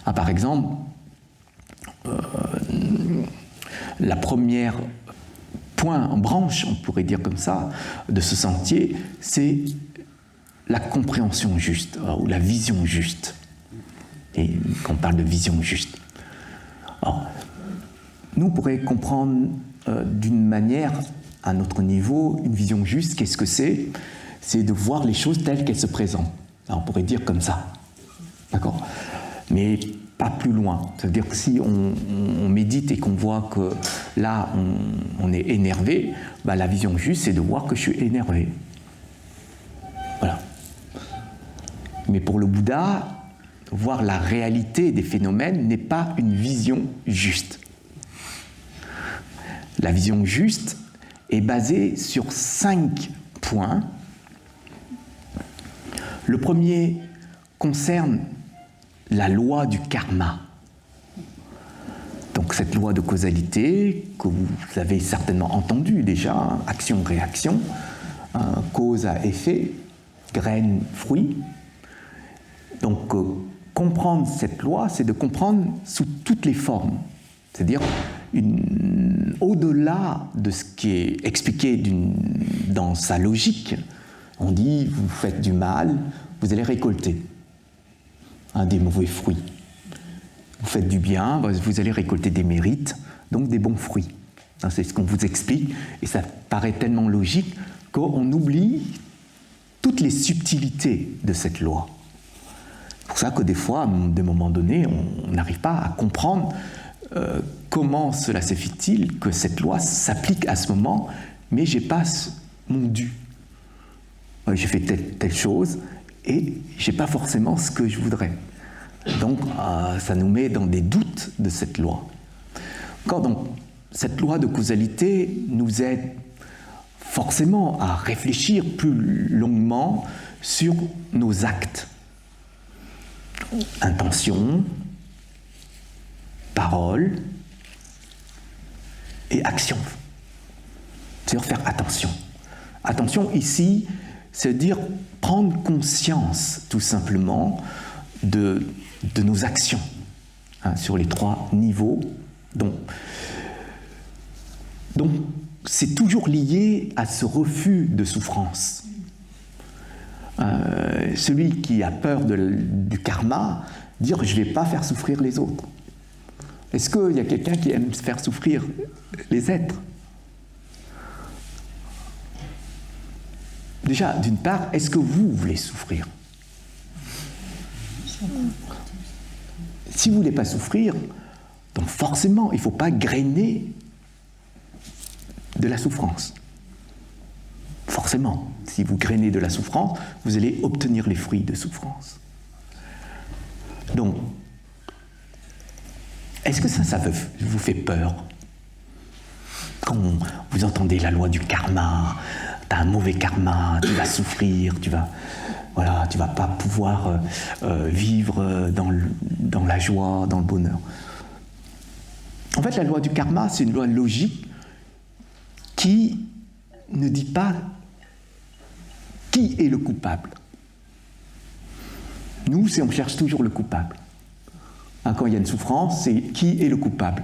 Par exemple, la première branche, on pourrait dire comme ça, de ce sentier, c'est la compréhension juste, ou la vision juste. Et quand on parle de vision juste. Alors, nous, on pourrait comprendre d'une manière, à notre niveau, une vision juste, qu'est-ce que c'est? C'est de voir les choses telles qu'elles se présentent. Alors, on pourrait dire comme ça. D'accord? Mais pas plus loin. C'est-à-dire que si on médite et qu'on voit que là, on est énervé, bah, la vision juste, c'est de voir que je suis énervé. Voilà. Mais pour le Bouddha, voir la réalité des phénomènes n'est pas une vision juste. La vision juste est basée sur 5 points. Le premier concerne la loi du karma. Donc cette loi de causalité que vous avez certainement entendue déjà, hein, action-réaction, cause à effet, graine, fruit. Donc comprendre cette loi, c'est de comprendre sous toutes les formes. C'est-à-dire au-delà de ce qui est expliqué dans sa logique. On dit, vous faites du mal, vous allez récolter des mauvais fruits. Vous faites du bien, vous allez récolter des mérites, donc des bons fruits. C'est ce qu'on vous explique, et ça paraît tellement logique qu'on oublie toutes les subtilités de cette loi. C'est pour ça que des fois, à des moments donnés, on n'arrive pas à comprendre comment cela se fait-il que cette loi s'applique à ce moment, mais j'ai pas mon dû. J'ai fait telle chose, et j'ai pas forcément ce que je voudrais. Donc, ça nous met dans des doutes de cette loi. Donc, cette loi de causalité nous aide forcément à réfléchir plus longuement sur nos actes. Intention, parole et action. C'est-à-dire faire attention. Attention ici, c'est dire prendre conscience tout simplement de nos actions sur les 3 niveaux. Donc c'est toujours lié à ce refus de souffrance. Celui qui a peur du karma, dire je ne vais pas faire souffrir les autres. Est-ce qu'il y a quelqu'un qui aime faire souffrir les êtres? Déjà, d'une part, est-ce que vous voulez souffrir? Si vous ne voulez pas souffrir, donc forcément, il ne faut pas grainer de la souffrance. Forcément, si vous grainez de la souffrance, vous allez obtenir les fruits de souffrance. Donc, est-ce que ça vous fait peur? Quand vous entendez la loi du karma, tu as un mauvais karma, tu vas souffrir, tu vas pas pouvoir vivre dans la joie, dans le bonheur. En fait, la loi du karma, c'est une loi logique qui ne dit pas qui est le coupable. Nous, on cherche toujours le coupable. Quand il y a une souffrance, c'est qui est le coupable.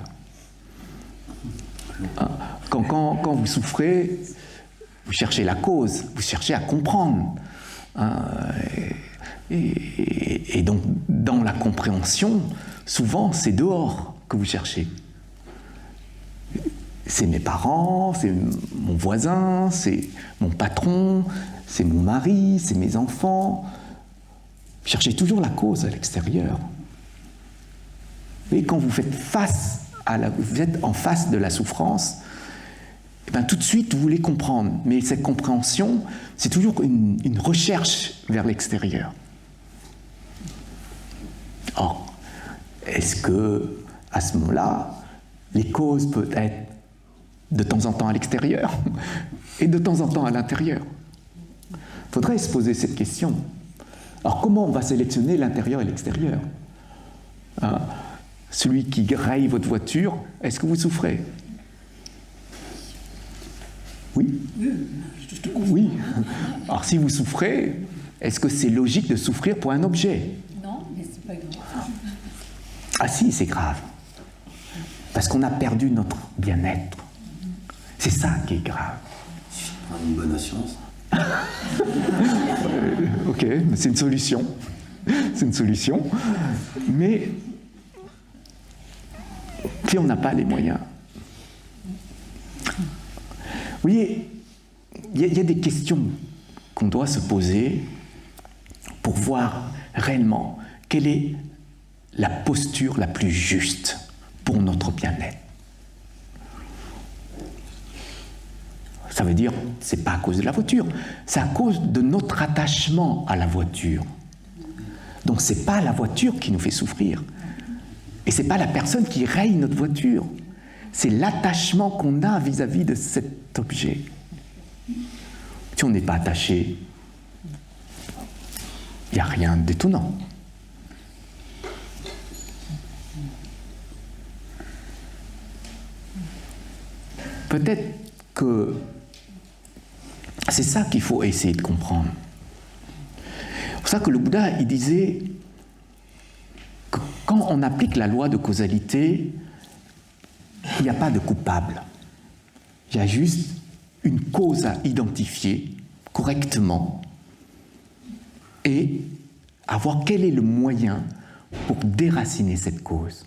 Quand vous souffrez, vous cherchez la cause, vous cherchez à comprendre. Et donc, dans la compréhension, souvent, c'est dehors que vous cherchez. C'est mes parents, c'est mon voisin, c'est mon patron, c'est mon mari, c'est mes enfants. Vous cherchez toujours la cause à l'extérieur. Et quand vous êtes en face de la souffrance, tout de suite, vous voulez comprendre. Mais cette compréhension, c'est toujours une recherche vers l'extérieur. Or, est-ce que, à ce moment-là, les causes peuvent être de temps en temps à l'extérieur et de temps en temps à l'intérieur? Il faudrait se poser cette question. Alors, comment on va sélectionner l'intérieur et l'extérieur? Celui qui raye votre voiture, est-ce que vous souffrez? Oui. Oui. Alors, si vous souffrez, est-ce que c'est logique de souffrir pour un objet? Non, mais c'est pas grave. Ah si, c'est grave. Parce qu'on a perdu notre bien-être. C'est ça qui est grave. Une bonne assurance. Ok, c'est une solution. C'est une solution. Mais si on n'a pas les moyens, voyez, il y a des questions qu'on doit se poser pour voir réellement quelle est la posture la plus juste pour notre bien-être. Ça veut dire, c'est pas à cause de la voiture, c'est à cause de notre attachement à la voiture. Donc c'est pas la voiture qui nous fait souffrir. Et c'est pas la personne qui raye notre voiture. C'est l'attachement qu'on a vis-à-vis de cet objet. Si on n'est pas attaché, il n'y a rien d'étonnant. Peut-être que c'est ça qu'il faut essayer de comprendre. C'est pour ça que le Bouddha, il disait que quand on applique la loi de causalité, il n'y a pas de coupable. Il y a juste une cause à identifier correctement et à voir quel est le moyen pour déraciner cette cause.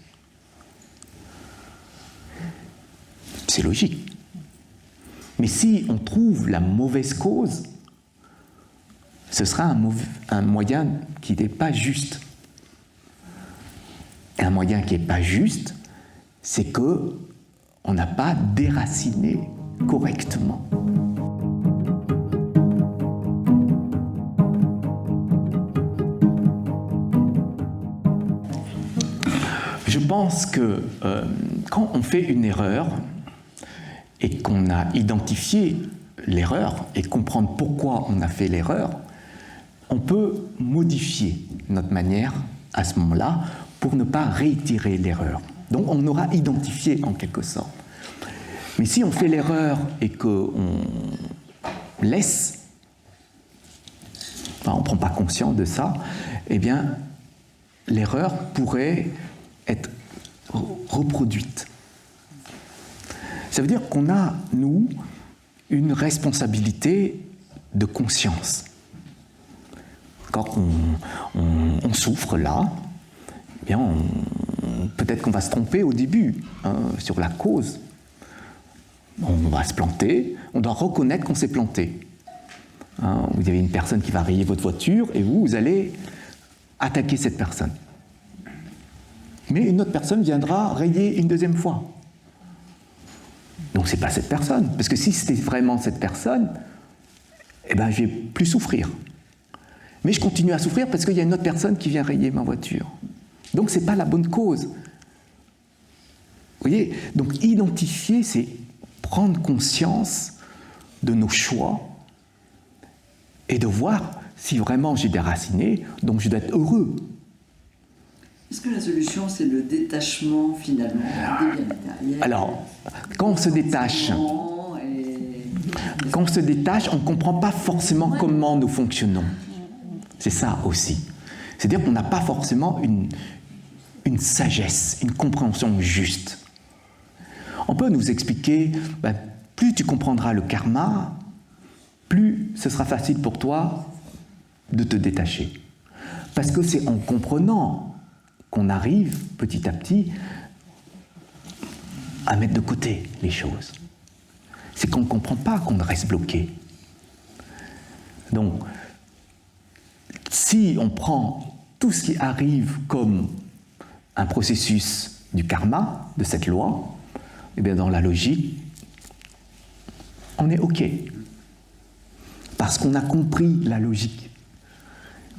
C'est logique. Mais si on trouve la mauvaise cause, ce sera un moyen qui n'est pas juste. Et un moyen qui n'est pas juste, c'est qu'on n'a pas déraciné correctement. Je pense que quand on fait une erreur et qu'on a identifié l'erreur et comprendre pourquoi on a fait l'erreur, on peut modifier notre manière à ce moment-là pour ne pas réitérer l'erreur. Donc on aura identifié en quelque sorte. Mais si on fait l'erreur et qu'on laisse, on ne prend pas conscience de ça, eh bien l'erreur pourrait être reproduite. Ça veut dire qu'on a, nous, une responsabilité de conscience. Quand on souffre là, eh bien peut-être qu'on va se tromper au début sur la cause. On va se planter, on doit reconnaître qu'on s'est planté. Vous avez une personne qui va rayer votre voiture et vous allez attaquer cette personne. Mais une autre personne viendra rayer une deuxième fois. Donc c'est pas cette personne, parce que si c'était vraiment cette personne, eh ben je vais plus souffrir. Mais je continue à souffrir parce qu'il y a une autre personne qui vient rayer ma voiture. Donc c'est pas la bonne cause. Vous voyez ? Donc identifier, c'est prendre conscience de nos choix et de voir si vraiment j'ai déraciné, donc je dois être heureux. Est-ce que la solution, c'est le détachement, finalement, des biens matériels ? Alors, quand on se détache, on ne comprend pas forcément comment nous fonctionnons. C'est ça aussi. C'est-à-dire qu'on n'a pas forcément une sagesse, une compréhension juste. On peut nous expliquer, plus tu comprendras le karma, plus ce sera facile pour toi de te détacher. Parce que c'est en comprenant qu'on arrive petit à petit à mettre de côté les choses. C'est qu'on ne comprend pas qu'on reste bloqué. Donc, si on prend tout ce qui arrive comme un processus du karma, de cette loi, eh bien dans la logique, on est OK. Parce qu'on a compris la logique.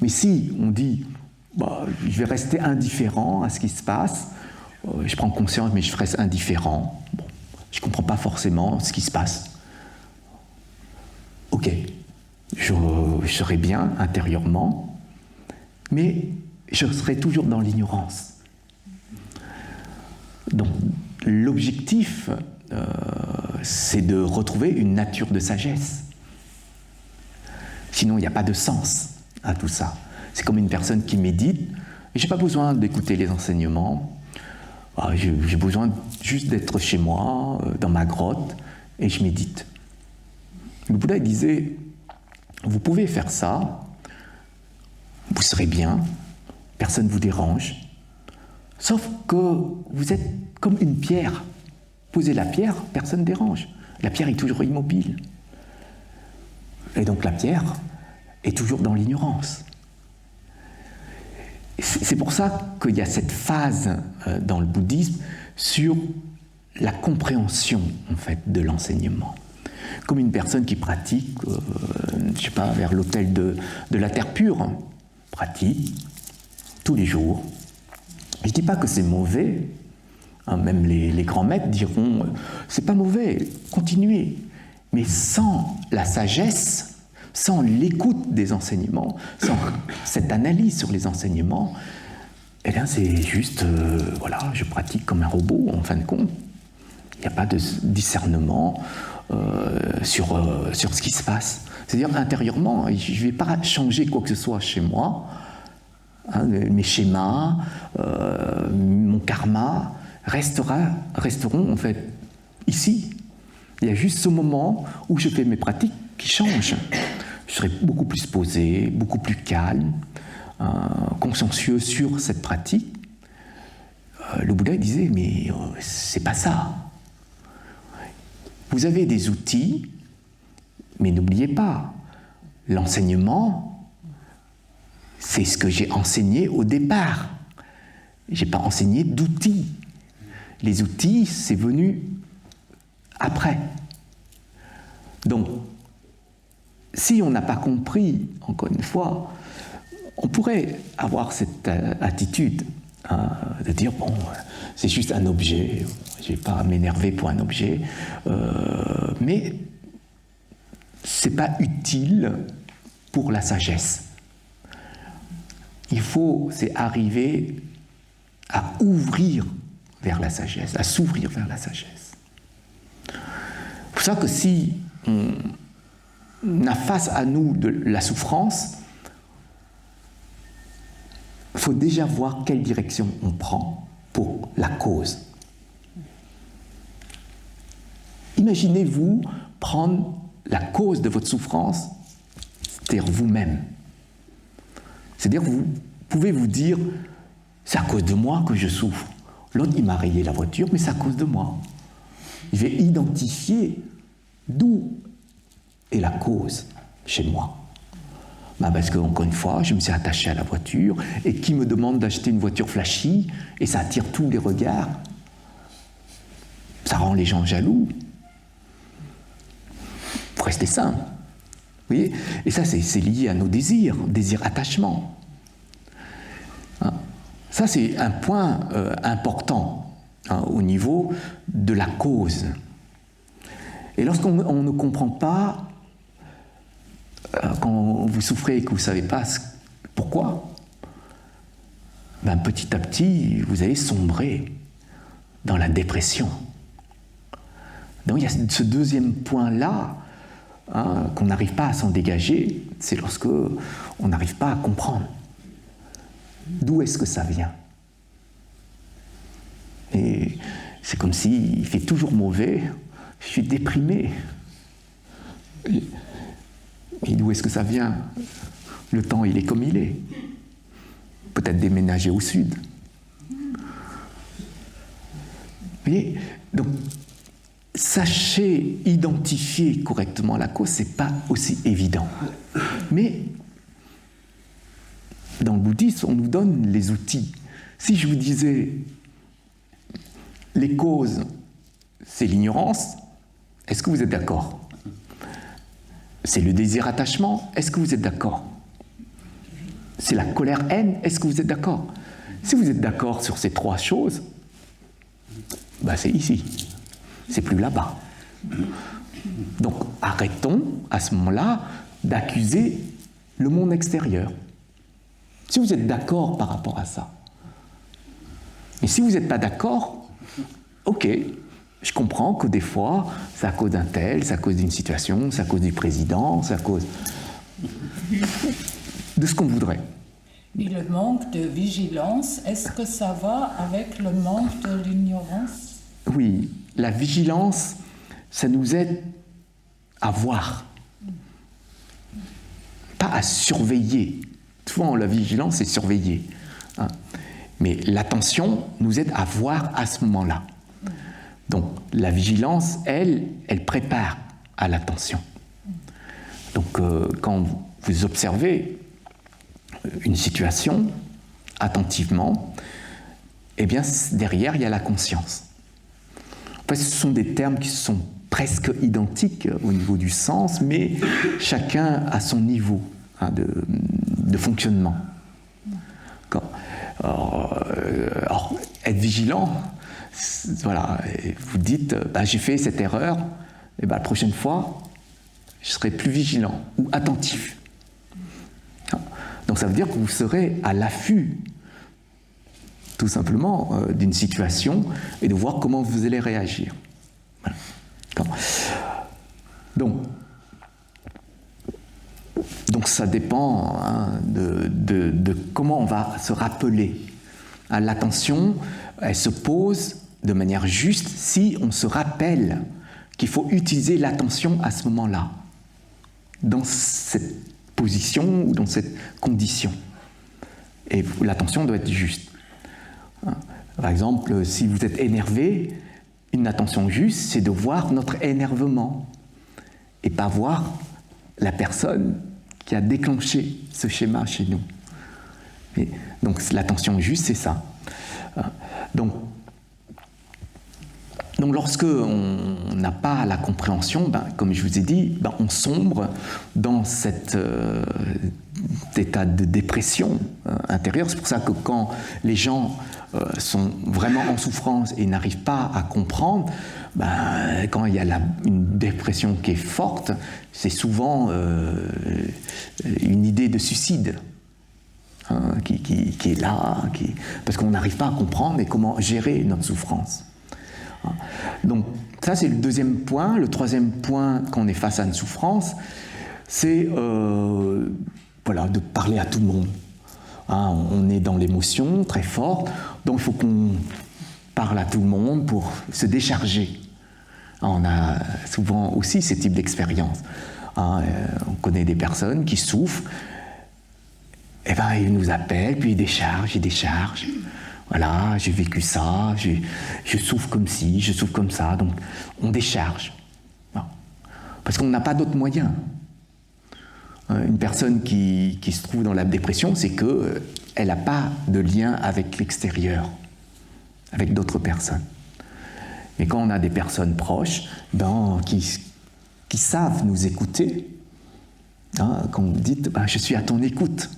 Mais si on dit je vais rester indifférent à ce qui se passe, je prends conscience, mais je reste indifférent. Je ne comprends pas forcément ce qui se passe. Ok, je serai bien intérieurement, mais je serai toujours dans l'ignorance. Donc, l'objectif, c'est de retrouver une nature de sagesse. Sinon, il n'y a pas de sens à tout ça. C'est comme une personne qui médite, et je n'ai pas besoin d'écouter les enseignements, j'ai besoin juste d'être chez moi, dans ma grotte, et je médite. Le Bouddha disait, vous pouvez faire ça, vous serez bien, personne ne vous dérange, sauf que vous êtes comme une pierre. Posez la pierre, personne ne dérange. La pierre est toujours immobile. Et donc la pierre est toujours dans l'ignorance. C'est pour ça qu'il y a cette phase dans le bouddhisme sur la compréhension en fait de l'enseignement. Comme une personne qui pratique, je sais pas, vers l'autel de la terre pure, pratique tous les jours. Je ne dis pas que c'est mauvais, hein, même les grands maîtres diront c'est pas mauvais, continuez, mais sans la sagesse, sans l'écoute des enseignements, sans cette analyse sur les enseignements, eh bien c'est juste, voilà, je pratique comme un robot en fin de compte. Il n'y a pas de discernement sur ce qui se passe. C'est-à-dire intérieurement, je ne vais pas changer quoi que ce soit chez moi, hein, mes schémas, mon karma resteront en fait ici. Il y a juste ce moment où je fais mes pratiques qui changent. Je serai beaucoup plus posé, beaucoup plus calme, consciencieux sur cette pratique. Le Bouddha disait, mais c'est pas ça. Vous avez des outils, mais n'oubliez pas, l'enseignement, c'est ce que j'ai enseigné au départ. Je n'ai pas enseigné d'outils. Les outils, c'est venu après. Donc, si on n'a pas compris, encore une fois, on pourrait avoir cette attitude de dire, bon, c'est juste un objet, je ne vais pas m'énerver pour un objet, mais ce n'est pas utile pour la sagesse. Il faut, c'est arriver à ouvrir vers la sagesse, à s'ouvrir vers la sagesse. C'est pour ça que si on a face à nous de la souffrance, il faut déjà voir quelle direction on prend pour la cause. Imaginez-vous prendre la cause de votre souffrance, c'est-à-dire vous-même. C'est-à-dire que vous pouvez vous dire, c'est à cause de moi que je souffre. L'autre, il m'a rayé la voiture, mais c'est à cause de moi. Je vais identifier d'où est la cause chez moi. Parce que, encore une fois, je me suis attaché à la voiture, et qui me demande d'acheter une voiture flashy, et ça attire tous les regards. Ça rend les gens jaloux. Il faut rester simple. Vous voyez ? Et ça, c'est lié à nos désirs attachement. Hein ? Ça, c'est un point important au niveau de la cause. Et lorsqu'on ne comprend pas, quand vous souffrez et que vous ne savez pas pourquoi, petit à petit, vous allez sombrer dans la dépression. Donc il y a ce deuxième point-là, qu'on n'arrive pas à s'en dégager, c'est lorsque on n'arrive pas à comprendre. D'où est-ce que ça vient ? Et c'est comme s'il fait toujours mauvais, je suis déprimé. Et d'où est-ce que ça vient ? Le temps, il est comme il est. Peut-être déménager au sud. Vous voyez ? Donc, sachez identifier correctement la cause, c'est pas aussi évident. Mais dans le bouddhisme, on nous donne les outils. Si je vous disais les causes, c'est l'ignorance, est-ce que vous êtes d'accord ? C'est le désir-attachement, est-ce que vous êtes d'accord ? C'est la colère-haine, est-ce que vous êtes d'accord ? Si vous êtes d'accord sur ces trois choses, c'est ici. C'est plus là-bas. Donc arrêtons à ce moment-là d'accuser le monde extérieur. Si vous êtes d'accord par rapport à ça. Et si vous n'êtes pas d'accord, ok, je comprends que des fois, c'est à cause d'un tel, c'est à cause d'une situation, c'est à cause du président, c'est à cause de ce qu'on voudrait. Et le manque de vigilance, est-ce que ça va avec le manque de l'ignorance ? Oui, la vigilance, ça nous aide à voir, pas à surveiller. Souvent, la vigilance, c'est surveiller. Mais l'attention nous aide à voir à ce moment-là. Donc, la vigilance, elle prépare à l'attention. Donc, quand vous observez une situation attentivement, eh bien, derrière, il y a la conscience. En fait, ce sont des termes qui sont presque identiques au niveau du sens, mais chacun a son niveau de fonctionnement. Alors, être vigilant, voilà, vous dites, j'ai fait cette erreur, et la prochaine fois, je serai plus vigilant ou attentif. Donc ça veut dire que vous serez à l'affût, tout simplement, d'une situation et de voir comment vous allez réagir. Voilà. Donc ça dépend de comment on va se rappeler. L'attention, elle se pose de manière juste si on se rappelle qu'il faut utiliser l'attention à ce moment-là, dans cette position ou dans cette condition. Et l'attention doit être juste. Par exemple, si vous êtes énervé, une attention juste, c'est de voir notre énervement et pas voir la personne qui a déclenché ce schéma chez nous. Et donc l'attention juste, c'est ça. Donc lorsque on n'a pas la compréhension, comme je vous ai dit, on sombre dans cet état de dépression intérieure. C'est pour ça que quand les gens sont vraiment en souffrance et n'arrivent pas à comprendre, quand il y a une dépression qui est forte, c'est souvent une idée de suicide qui est là, parce qu'on n'arrive pas à comprendre et comment gérer notre souffrance. Donc ça, c'est le deuxième point. Le troisième point, quand on est face à une souffrance, c'est de parler à tout le monde. On est dans l'émotion très forte, donc il faut qu'on parle à tout le monde pour se décharger. On a souvent aussi ce type d'expérience. On connaît des personnes qui souffrent, et ils nous appellent, puis ils déchargent. Voilà, j'ai vécu ça, je souffre comme ci, je souffre comme ça, donc on décharge. Parce qu'on n'a pas d'autre moyen. Une personne qui se trouve dans la dépression, c'est qu'elle n'a pas de lien avec l'extérieur, avec d'autres personnes. Mais quand on a des personnes proches, qui savent nous écouter, quand vous dites « je suis à ton écoute »,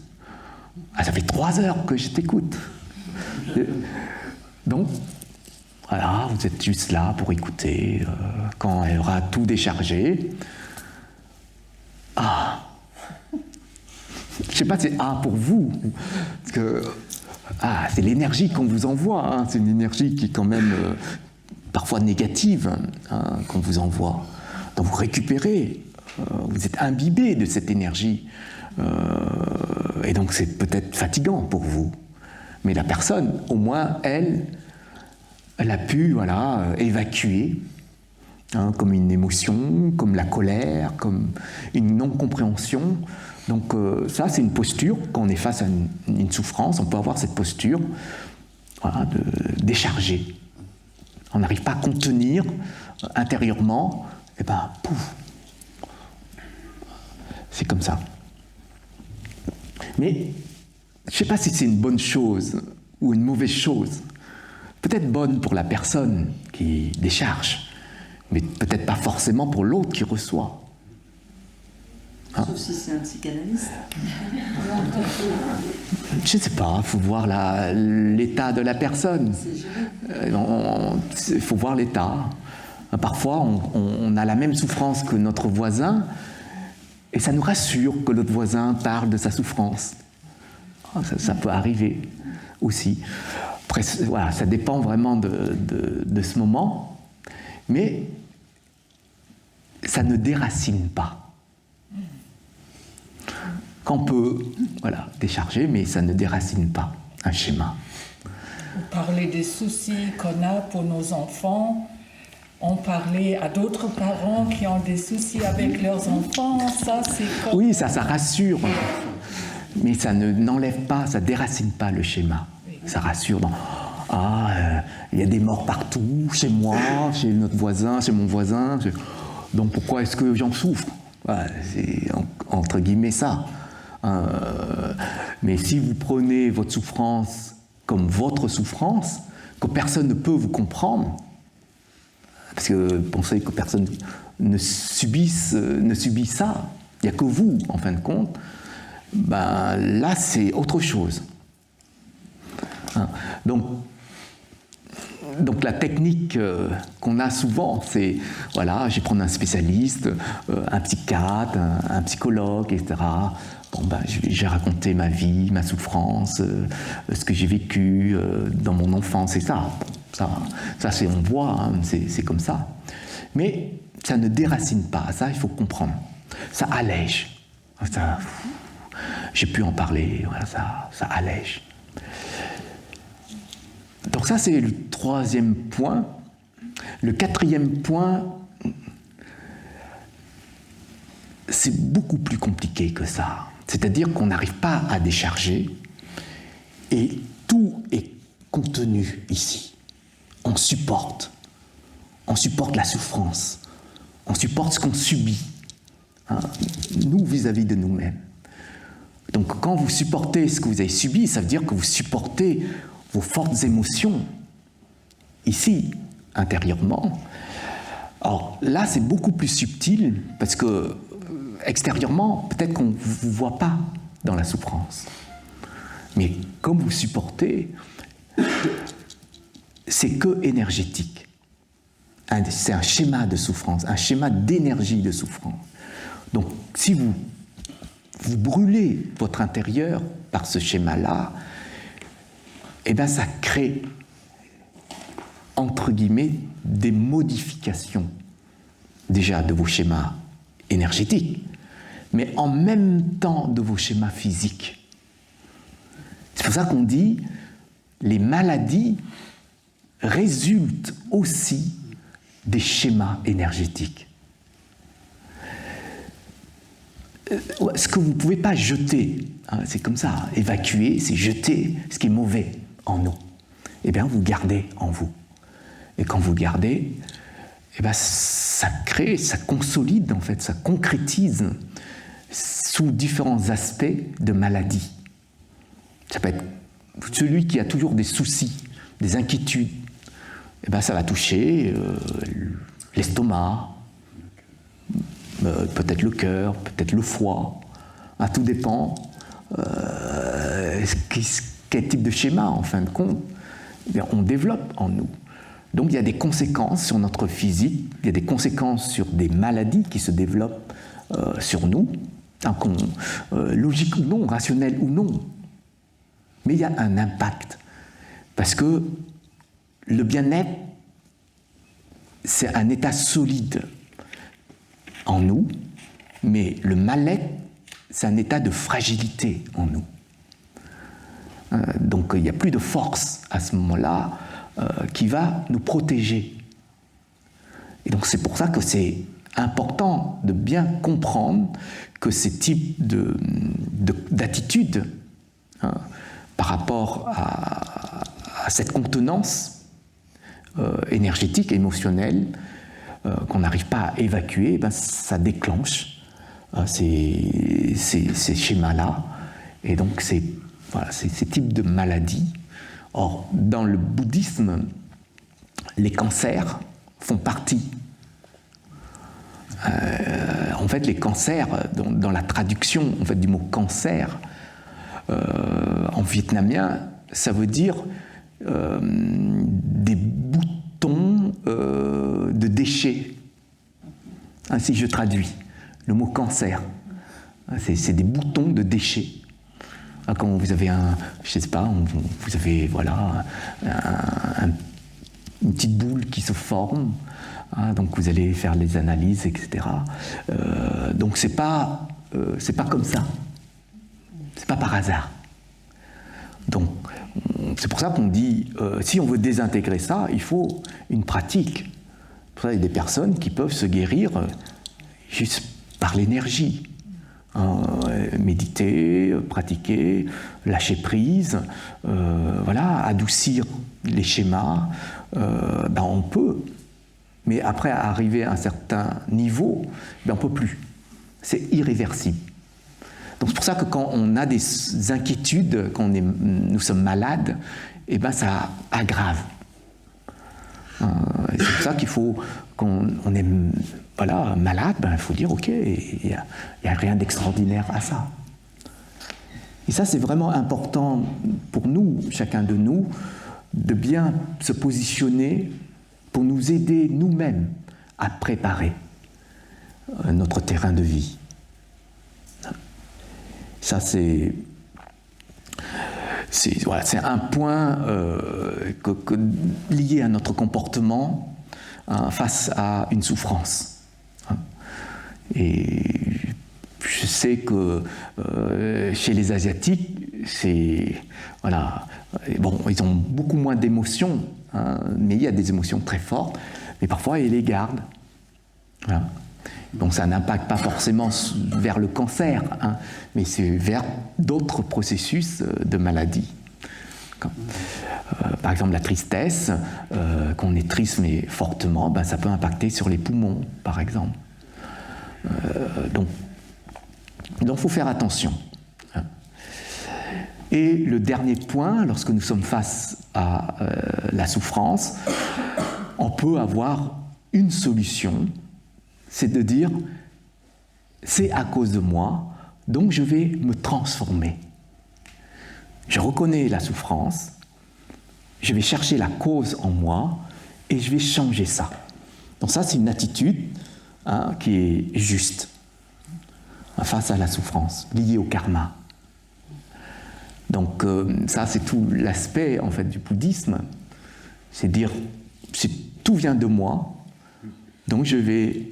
ça fait 3 heures que je t'écoute. Donc, voilà, vous êtes juste là pour écouter. Quand elle aura tout déchargé, je ne sais pas si c'est pour vous, parce que c'est l'énergie qu'on vous envoie, c'est une énergie qui est quand même parfois négative qu'on vous envoie. Donc vous récupérez, vous êtes imbibé de cette énergie, et donc c'est peut-être fatigant pour vous. Mais la personne, au moins, elle a pu évacuer comme une émotion, comme la colère, comme une non-compréhension. Donc ça, c'est une posture. Quand on est face à une souffrance, on peut avoir cette posture de décharger. On n'arrive pas à contenir intérieurement, et pouf, c'est comme ça. Mais je ne sais pas si c'est une bonne chose ou une mauvaise chose. Peut-être bonne pour la personne qui décharge, mais peut-être pas forcément pour l'autre qui reçoit. Sauf si c'est un psychanalyste. Je ne sais pas, il faut voir l'état de la personne. Il faut voir l'état. Parfois, on a la même souffrance que notre voisin, et ça nous rassure que notre voisin parle de sa souffrance. Ça peut arriver aussi. Après, ça dépend vraiment de ce moment, mais ça ne déracine pas. Qu'on peut décharger, mais ça ne déracine pas un schéma. Vous parlez des soucis qu'on a pour nos enfants. On parlait à d'autres parents qui ont des soucis avec leurs enfants. Ça, c'est comme... Oui, ça rassure. Mais ça n'enlève pas, ça déracine pas le schéma. Ça rassure. il y a des morts partout, chez moi, chez notre voisin, chez mon voisin. Donc pourquoi est-ce que j'en souffre? C'est entre guillemets ça. Mais si vous prenez votre souffrance comme votre souffrance, que personne ne peut vous comprendre, parce que pensez que personne ne subit ça, il n'y a que vous, en fin de compte, ben, là c'est autre chose. Donc la technique qu'on a souvent, c'est, voilà, je vais prendre un spécialiste, un psychiatre, un psychologue, etc. Bon, ben, je vais raconter ma vie, ma souffrance, ce que j'ai vécu dans mon enfance, et ça c'est, on voit, hein, c'est comme ça. Mais ça ne déracine pas, ça il faut comprendre. Ça allège. Ça, j'ai pu en parler, voilà, ça allège. Donc ça, c'est le troisième point. Le quatrième point, c'est beaucoup plus compliqué que ça. C'est-à-dire qu'on n'arrive pas à décharger et tout est contenu ici. On supporte la souffrance, on supporte ce qu'on subit, hein, nous vis-à-vis de nous-mêmes. Donc quand vous supportez ce que vous avez subi, ça veut dire que vous supportez vos fortes émotions, ici, intérieurement. Alors là, c'est beaucoup plus subtil, parce que extérieurement, peut-être qu'on ne vous voit pas dans la souffrance. Mais comme vous supportez, c'est que énergétique. C'est un schéma de souffrance, un schéma d'énergie de souffrance. Donc, si vous brûlez votre intérieur par ce schéma-là, eh bien, ça crée, entre guillemets, des modifications, déjà de vos schémas énergétiques, mais en même temps de vos schémas physiques. C'est pour ça qu'on dit les maladies résultent aussi des schémas énergétiques. Ce que vous ne pouvez pas jeter, hein, c'est comme ça, évacuer, c'est jeter ce qui est mauvais en nous. Eh bien, vous gardez en vous. Et quand vous gardez, eh bien, ça crée, ça consolide, en fait, ça concrétise sous différents aspects de maladie. Ça peut être celui qui a toujours des soucis, des inquiétudes. Eh bien, ça va toucher l'estomac, peut-être le cœur, peut-être le foie. Ah, tout dépend quel type de schéma, en fin de compte, eh bien, on développe en nous. Donc il y a des conséquences sur notre physique, il y a des conséquences sur des maladies qui se développent sur nous, logique ou non, rationnel ou non. Mais il y a un impact. Parce que le bien-être, c'est un état solide en nous, mais le mal-être, c'est un état de fragilité en nous. Donc il n'y a plus de force à ce moment-là qui va nous protéger. Et donc c'est pour ça que c'est important de bien comprendre que ces types d'attitudes, hein, par rapport à cette contenance énergétique, émotionnelle, qu'on n'arrive pas à évacuer, ben ça déclenche ces schémas-là. Et donc c'est ces types de maladies. Or, dans le bouddhisme, les cancers font partie. En fait, les cancers, dans la traduction en fait, du mot cancer, en vietnamien, ça veut dire des boutons de déchets. Ainsi je traduis le mot cancer. C'est des boutons de déchets. Quand vous avez je sais pas, vous avez voilà une petite boule qui se forme, hein, donc vous allez faire les analyses, etc. Donc c'est pas comme ça, c'est pas par hasard. Donc c'est pour ça qu'on dit si on veut désintégrer ça, il faut une pratique. Pour ça, il y a des personnes qui peuvent se guérir juste par l'énergie. méditer, pratiquer, lâcher prise, voilà, adoucir les schémas, on peut. Mais après, arriver à un certain niveau, on ne peut plus. C'est irréversible. Donc c'est pour ça que quand on a des inquiétudes, quand nous sommes malades, ça aggrave. C'est pour ça qu'il faut, quand on est malade, il faut dire ok, il n'y a rien d'extraordinaire à ça. Et ça, c'est vraiment important pour nous, chacun de nous, de bien se positionner pour nous aider nous-mêmes à préparer notre terrain de vie. Ça, c'est un point lié à notre comportement face à une souffrance. Et je sais que chez les Asiatiques, ils ont beaucoup moins d'émotions, mais il y a des émotions très fortes, mais parfois ils les gardent. Voilà. Donc ça n'impacte pas forcément vers le cancer, mais c'est vers d'autres processus de maladie. Par exemple, la tristesse, quand on est triste mais fortement, ça peut impacter sur les poumons, par exemple. Donc il faut faire attention. Et le dernier point, lorsque nous sommes face à la souffrance, on peut avoir une solution, c'est de dire c'est à cause de moi, donc je vais me transformer. Je reconnais la souffrance, je vais chercher la cause en moi et je vais changer ça. Donc ça, c'est une attitude qui est juste face à la souffrance, liée au karma. Donc ça, c'est tout l'aspect en fait du bouddhisme, c'est dire tout vient de moi, donc je vais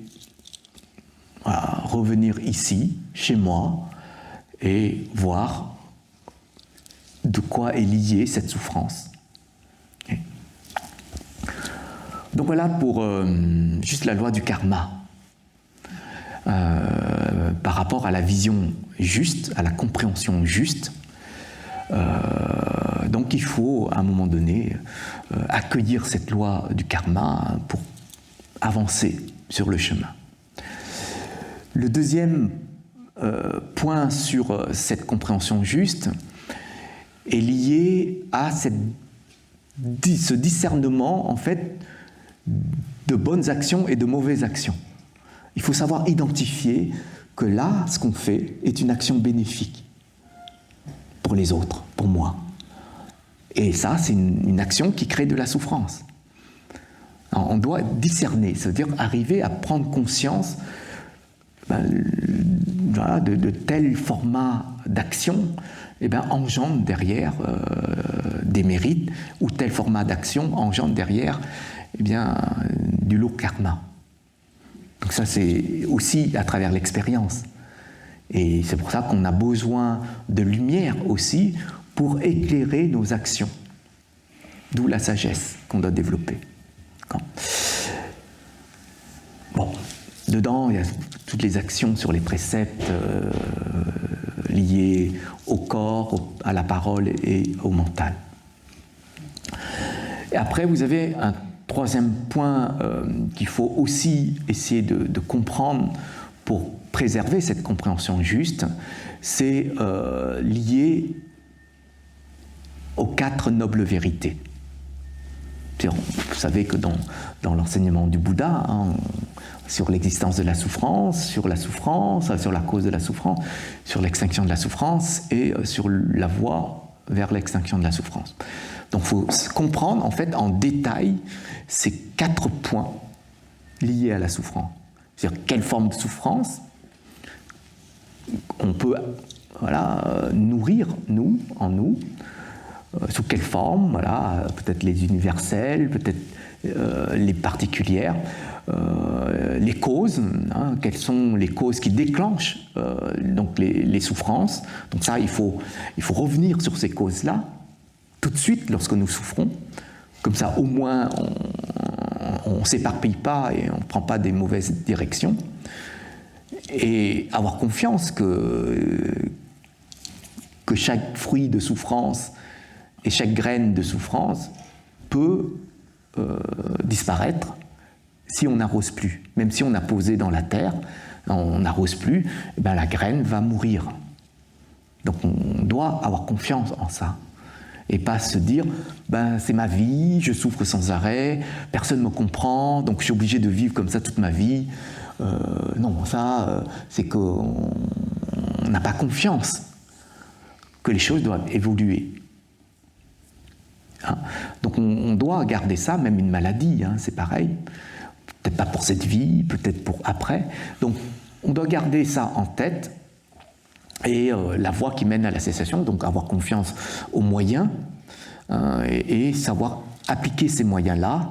revenir ici, chez moi, et voir de quoi est liée cette souffrance. Okay. Donc voilà pour juste la loi du karma. Par rapport à la vision juste, à la compréhension juste, donc il faut à un moment donné accueillir cette loi du karma pour avancer sur le chemin. Le deuxième point sur cette compréhension juste est lié à ce discernement en fait de bonnes actions et de mauvaises actions. Il faut savoir identifier que là, ce qu'on fait est une action bénéfique pour les autres, pour moi. Et ça, c'est une action qui crée de la souffrance. Alors, on doit discerner, c'est-à-dire arriver à prendre conscience de tel format d'action engendre derrière des mérites, ou tel format d'action engendre derrière du lourd karma. Donc ça, c'est aussi à travers l'expérience. Et c'est pour ça qu'on a besoin de lumière aussi pour éclairer nos actions. D'où la sagesse qu'on doit développer. Bon, dedans, il y a toutes les actions sur les préceptes liés au corps, à la parole et au mental. Et après, vous avez un troisième point qu'il faut aussi essayer de comprendre pour préserver cette compréhension juste, c'est lié aux 4 nobles vérités. Vous savez que dans l'enseignement du Bouddha, sur l'existence de la souffrance, sur la cause de la souffrance, sur l'extinction de la souffrance et sur la voie vers l'extinction de la souffrance. Donc il faut comprendre en fait en détail ces 4 points liés à la souffrance. C'est-à-dire quelle forme de souffrance on peut nourrir en nous, sous quelle forme, peut-être les universelles, peut-être les particulières, les causes, quelles sont les causes qui déclenchent donc les souffrances. Donc ça, il faut revenir sur ces causes-là tout de suite lorsque nous souffrons. Comme ça, au moins, on ne s'éparpille pas et on ne prend pas des mauvaises directions. et avoir confiance que chaque fruit de souffrance et chaque graine de souffrance peut disparaître si on n'arrose plus. Même si on a posé dans la terre, on n'arrose plus, eh bien la graine va mourir. Donc on doit avoir confiance en ça. Et pas se dire, ben, c'est ma vie, je souffre sans arrêt, personne ne me comprend, donc je suis obligé de vivre comme ça toute ma vie. Non, ça, c'est qu'on n'a pas confiance que les choses doivent évoluer. Hein? Donc on doit garder ça, même une maladie, hein, c'est pareil. Peut-être pas pour cette vie, peut-être pour après. Donc on doit garder ça en tête. Et la voie qui mène à la cessation, donc avoir confiance aux moyens et savoir appliquer ces moyens-là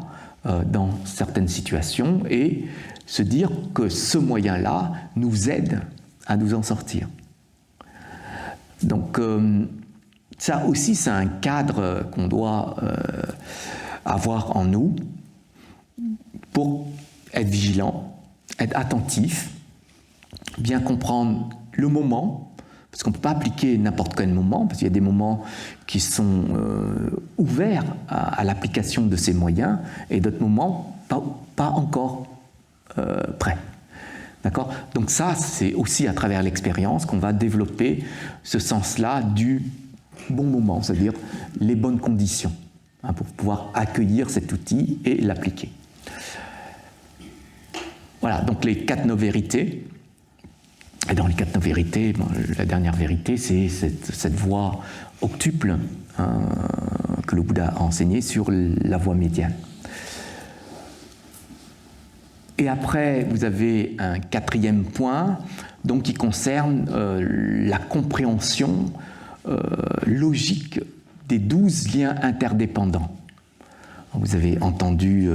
dans certaines situations et se dire que ce moyen-là nous aide à nous en sortir. Donc ça aussi, c'est un cadre qu'on doit avoir en nous pour être vigilant, être attentif, bien comprendre le moment, parce qu'on ne peut pas appliquer n'importe quel moment, parce qu'il y a des moments qui sont ouverts à l'application de ces moyens, et d'autres moments pas encore prêts. D'accord ? Donc ça, c'est aussi à travers l'expérience qu'on va développer ce sens-là du bon moment, c'est-à-dire les bonnes conditions, hein, pour pouvoir accueillir cet outil et l'appliquer. Voilà, donc les 4 no-vérités. Et dans les 4 no-vérités, bon, la dernière vérité, c'est cette voie octuple que le Bouddha a enseignée sur la voie médiane. Et après, vous avez un 4e point, donc, qui concerne la compréhension logique des 12 liens interdépendants. Vous avez entendu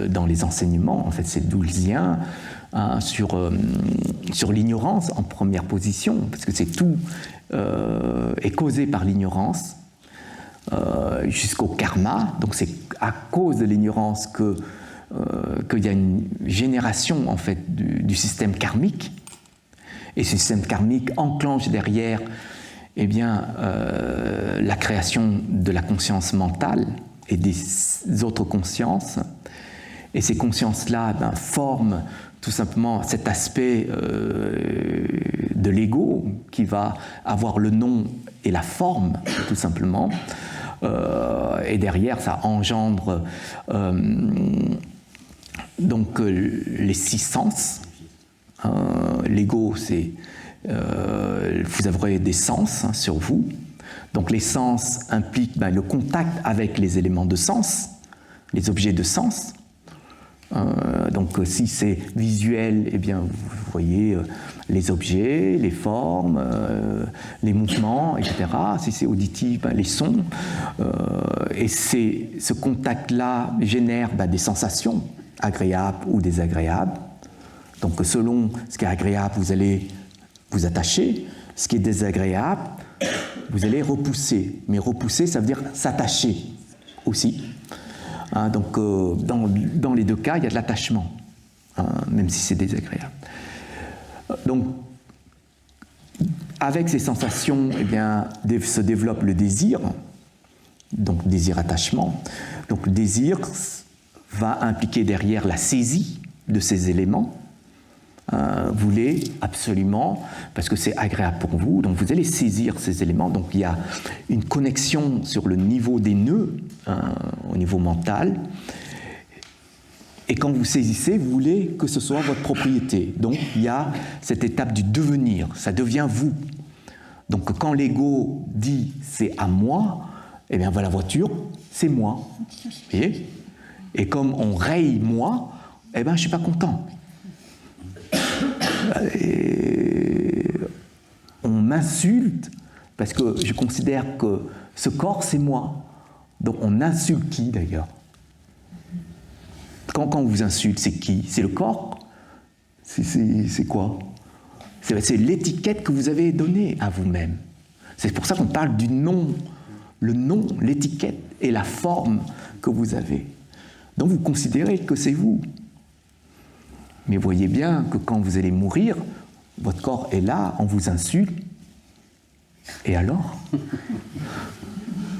dans les enseignements, en fait, ces 12 liens sur l'ignorance en première position, parce que c'est tout est causé par l'ignorance, jusqu'au karma. Donc c'est à cause de l'ignorance qu'il y a une génération en fait du système karmique, et ce système karmique enclenche derrière eh bien, la création de la conscience mentale et des autres consciences, et ces consciences-là forment tout simplement cet aspect de l'ego qui va avoir le nom et la forme, tout simplement. Et derrière, ça engendre donc les 6 sens. L'ego, c'est vous aurez des sens sur vous. Donc les sens impliquent le contact avec les éléments de sens, les objets de sens. Donc si c'est visuel, eh bien, vous voyez les objets, les formes, les mouvements, etc. Si c'est auditif, les sons. Et ce contact-là génère des sensations agréables ou désagréables. Donc selon ce qui est agréable, vous allez vous attacher. Ce qui est désagréable, vous allez repousser. Mais repousser, ça veut dire s'attacher aussi. Hein, donc dans les 2 cas, il y a de l'attachement, même si c'est désagréable. Donc avec ces sensations, eh bien, se développe le désir, donc désir-attachement. Donc le désir va impliquer derrière la saisie de ces éléments. Vous voulez absolument, parce que c'est agréable pour vous, donc vous allez saisir ces éléments. Donc il y a une connexion sur le niveau des nœuds, au niveau mental. Et quand vous saisissez, vous voulez que ce soit votre propriété. Donc il y a cette étape du devenir, ça devient vous. Donc quand l'ego dit c'est à moi, eh bien voilà, la voiture, c'est moi. Vous voyez ? Et comme on raye moi, eh bien je ne suis pas content. Et on m'insulte parce que je considère que ce corps c'est moi. Donc on insulte qui d'ailleurs ? Quand on vous insulte, c'est qui ? C'est le corps ? C'est quoi ? C'est l'étiquette que vous avez donnée à vous-même. C'est pour ça qu'on parle du nom. Le nom, l'étiquette et la forme que vous avez. Donc vous considérez que c'est vous. Mais voyez bien que quand vous allez mourir, Votre corps est là, on vous insulte, et alors?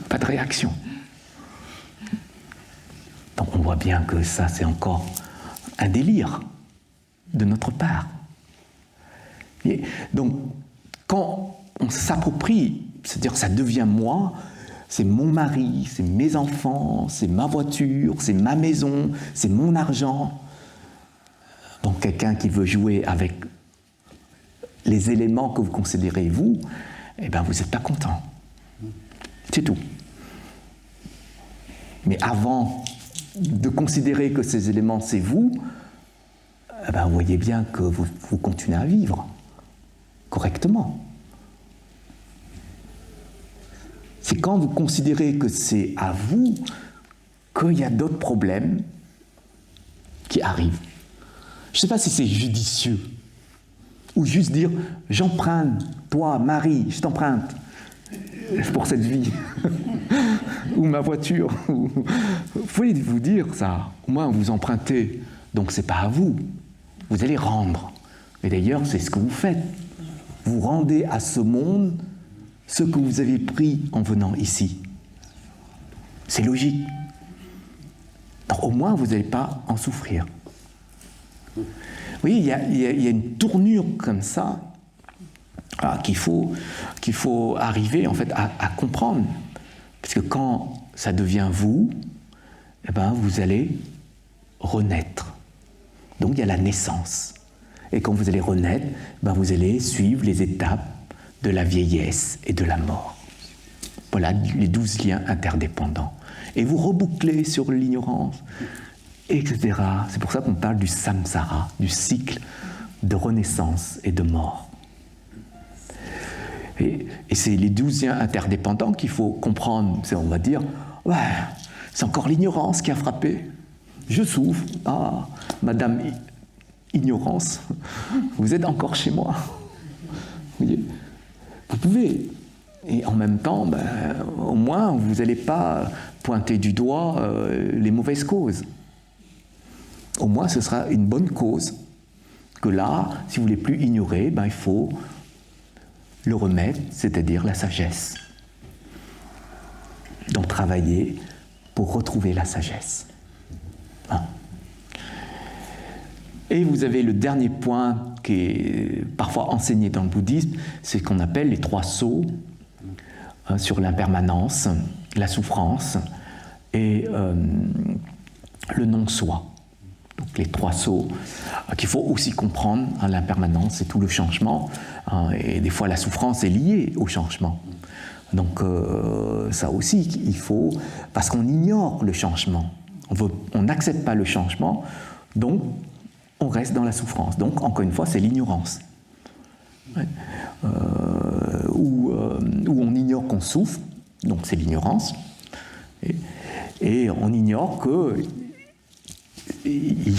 Pas de réaction. Donc on voit bien que ça, c'est encore un délire de notre part. Et donc, quand on s'approprie, c'est-à-dire ça devient moi, c'est mon mari, c'est mes enfants, c'est ma voiture, c'est ma maison, c'est mon argent. Donc quelqu'un qui veut jouer avec les éléments que vous considérez vous, eh bien vous n'êtes pas content. C'est tout. Mais avant de considérer que ces éléments c'est vous, eh bien, vous voyez bien que vous continuez à vivre correctement. C'est quand vous considérez que c'est à vous qu'il y a d'autres problèmes qui arrivent. Je ne sais pas si c'est judicieux ou juste dire j'emprunte, toi, Marie, je t'emprunte pour cette vie ou ma voiture. Vous pouvez vous dire ça. Au moins vous empruntez, donc c'est pas à vous. Vous allez rendre. Et d'ailleurs, c'est ce que vous faites. Vous rendez à ce monde ce que vous avez pris en venant ici. C'est logique. Donc, au moins, vous n'allez pas en souffrir. Oui, il y a une tournure comme ça qu'il faut arriver en fait à comprendre. Parce que quand ça devient vous, eh ben, vous allez renaître. Donc il y a la naissance. Et quand vous allez renaître, ben, vous allez suivre les étapes de la vieillesse et de la mort. Voilà les 12 liens interdépendants. Et vous rebouclez sur l'ignorance, etc. C'est pour ça qu'on parle du samsara, du cycle de renaissance et de mort. Et c'est les 12 liens interdépendants qu'il faut comprendre. On va dire, ouais, c'est encore l'ignorance qui a frappé. Je souffre. Ah, Madame Ignorance, vous êtes encore chez moi. Vous voyez ? Vous pouvez. Et en même temps, ben, au moins, vous n'allez pas pointer du doigt les mauvaises causes. Au moins, ce sera une bonne cause. Que là, si vous ne voulez plus ignorer, ben, il faut le remède, c'est-à-dire la sagesse. Donc, travailler pour retrouver la sagesse. Hein. Et vous avez le dernier point qui est parfois enseigné dans le bouddhisme, c'est ce qu'on appelle les 3 sceaux sur l'impermanence, la souffrance et le non-soi. Donc les 3 sceaux qu'il faut aussi comprendre, l'impermanence et tout le changement, et des fois la souffrance est liée au changement. Donc ça aussi, il faut, parce qu'on ignore le changement, on n'accepte pas le changement, donc on reste dans la souffrance. Donc, encore une fois, c'est l'ignorance. Ouais. Où on ignore qu'on souffre, donc c'est l'ignorance. Et on ignore que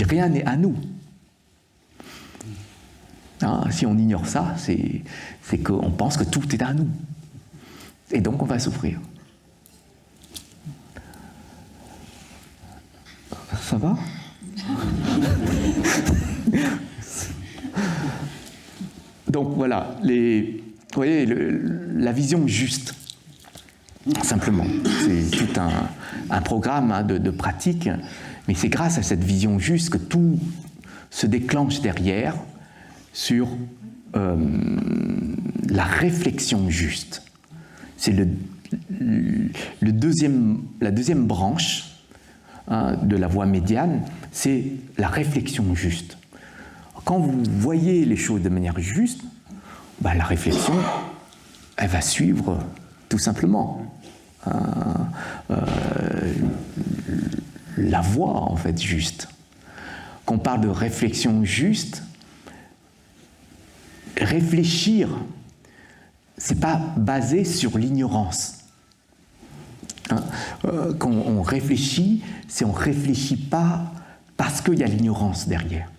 rien n'est à nous. Hein, si on ignore ça, c'est qu'on pense que tout est à nous. Et donc, on va souffrir. Ça va ? Donc voilà, vous voyez, la vision juste, simplement. C'est tout un programme de pratique, mais c'est grâce à cette vision juste que tout se déclenche derrière sur la réflexion juste. C'est la deuxième branche de la voie médiane, c'est la réflexion juste. Quand vous voyez les choses de manière juste, ben la réflexion, elle va suivre tout simplement la voie en fait juste. Quand on parle de réflexion juste, réfléchir, c'est pas basé sur l'ignorance. Quand on réfléchit, on ne réfléchit pas parce qu'il y a l'ignorance derrière.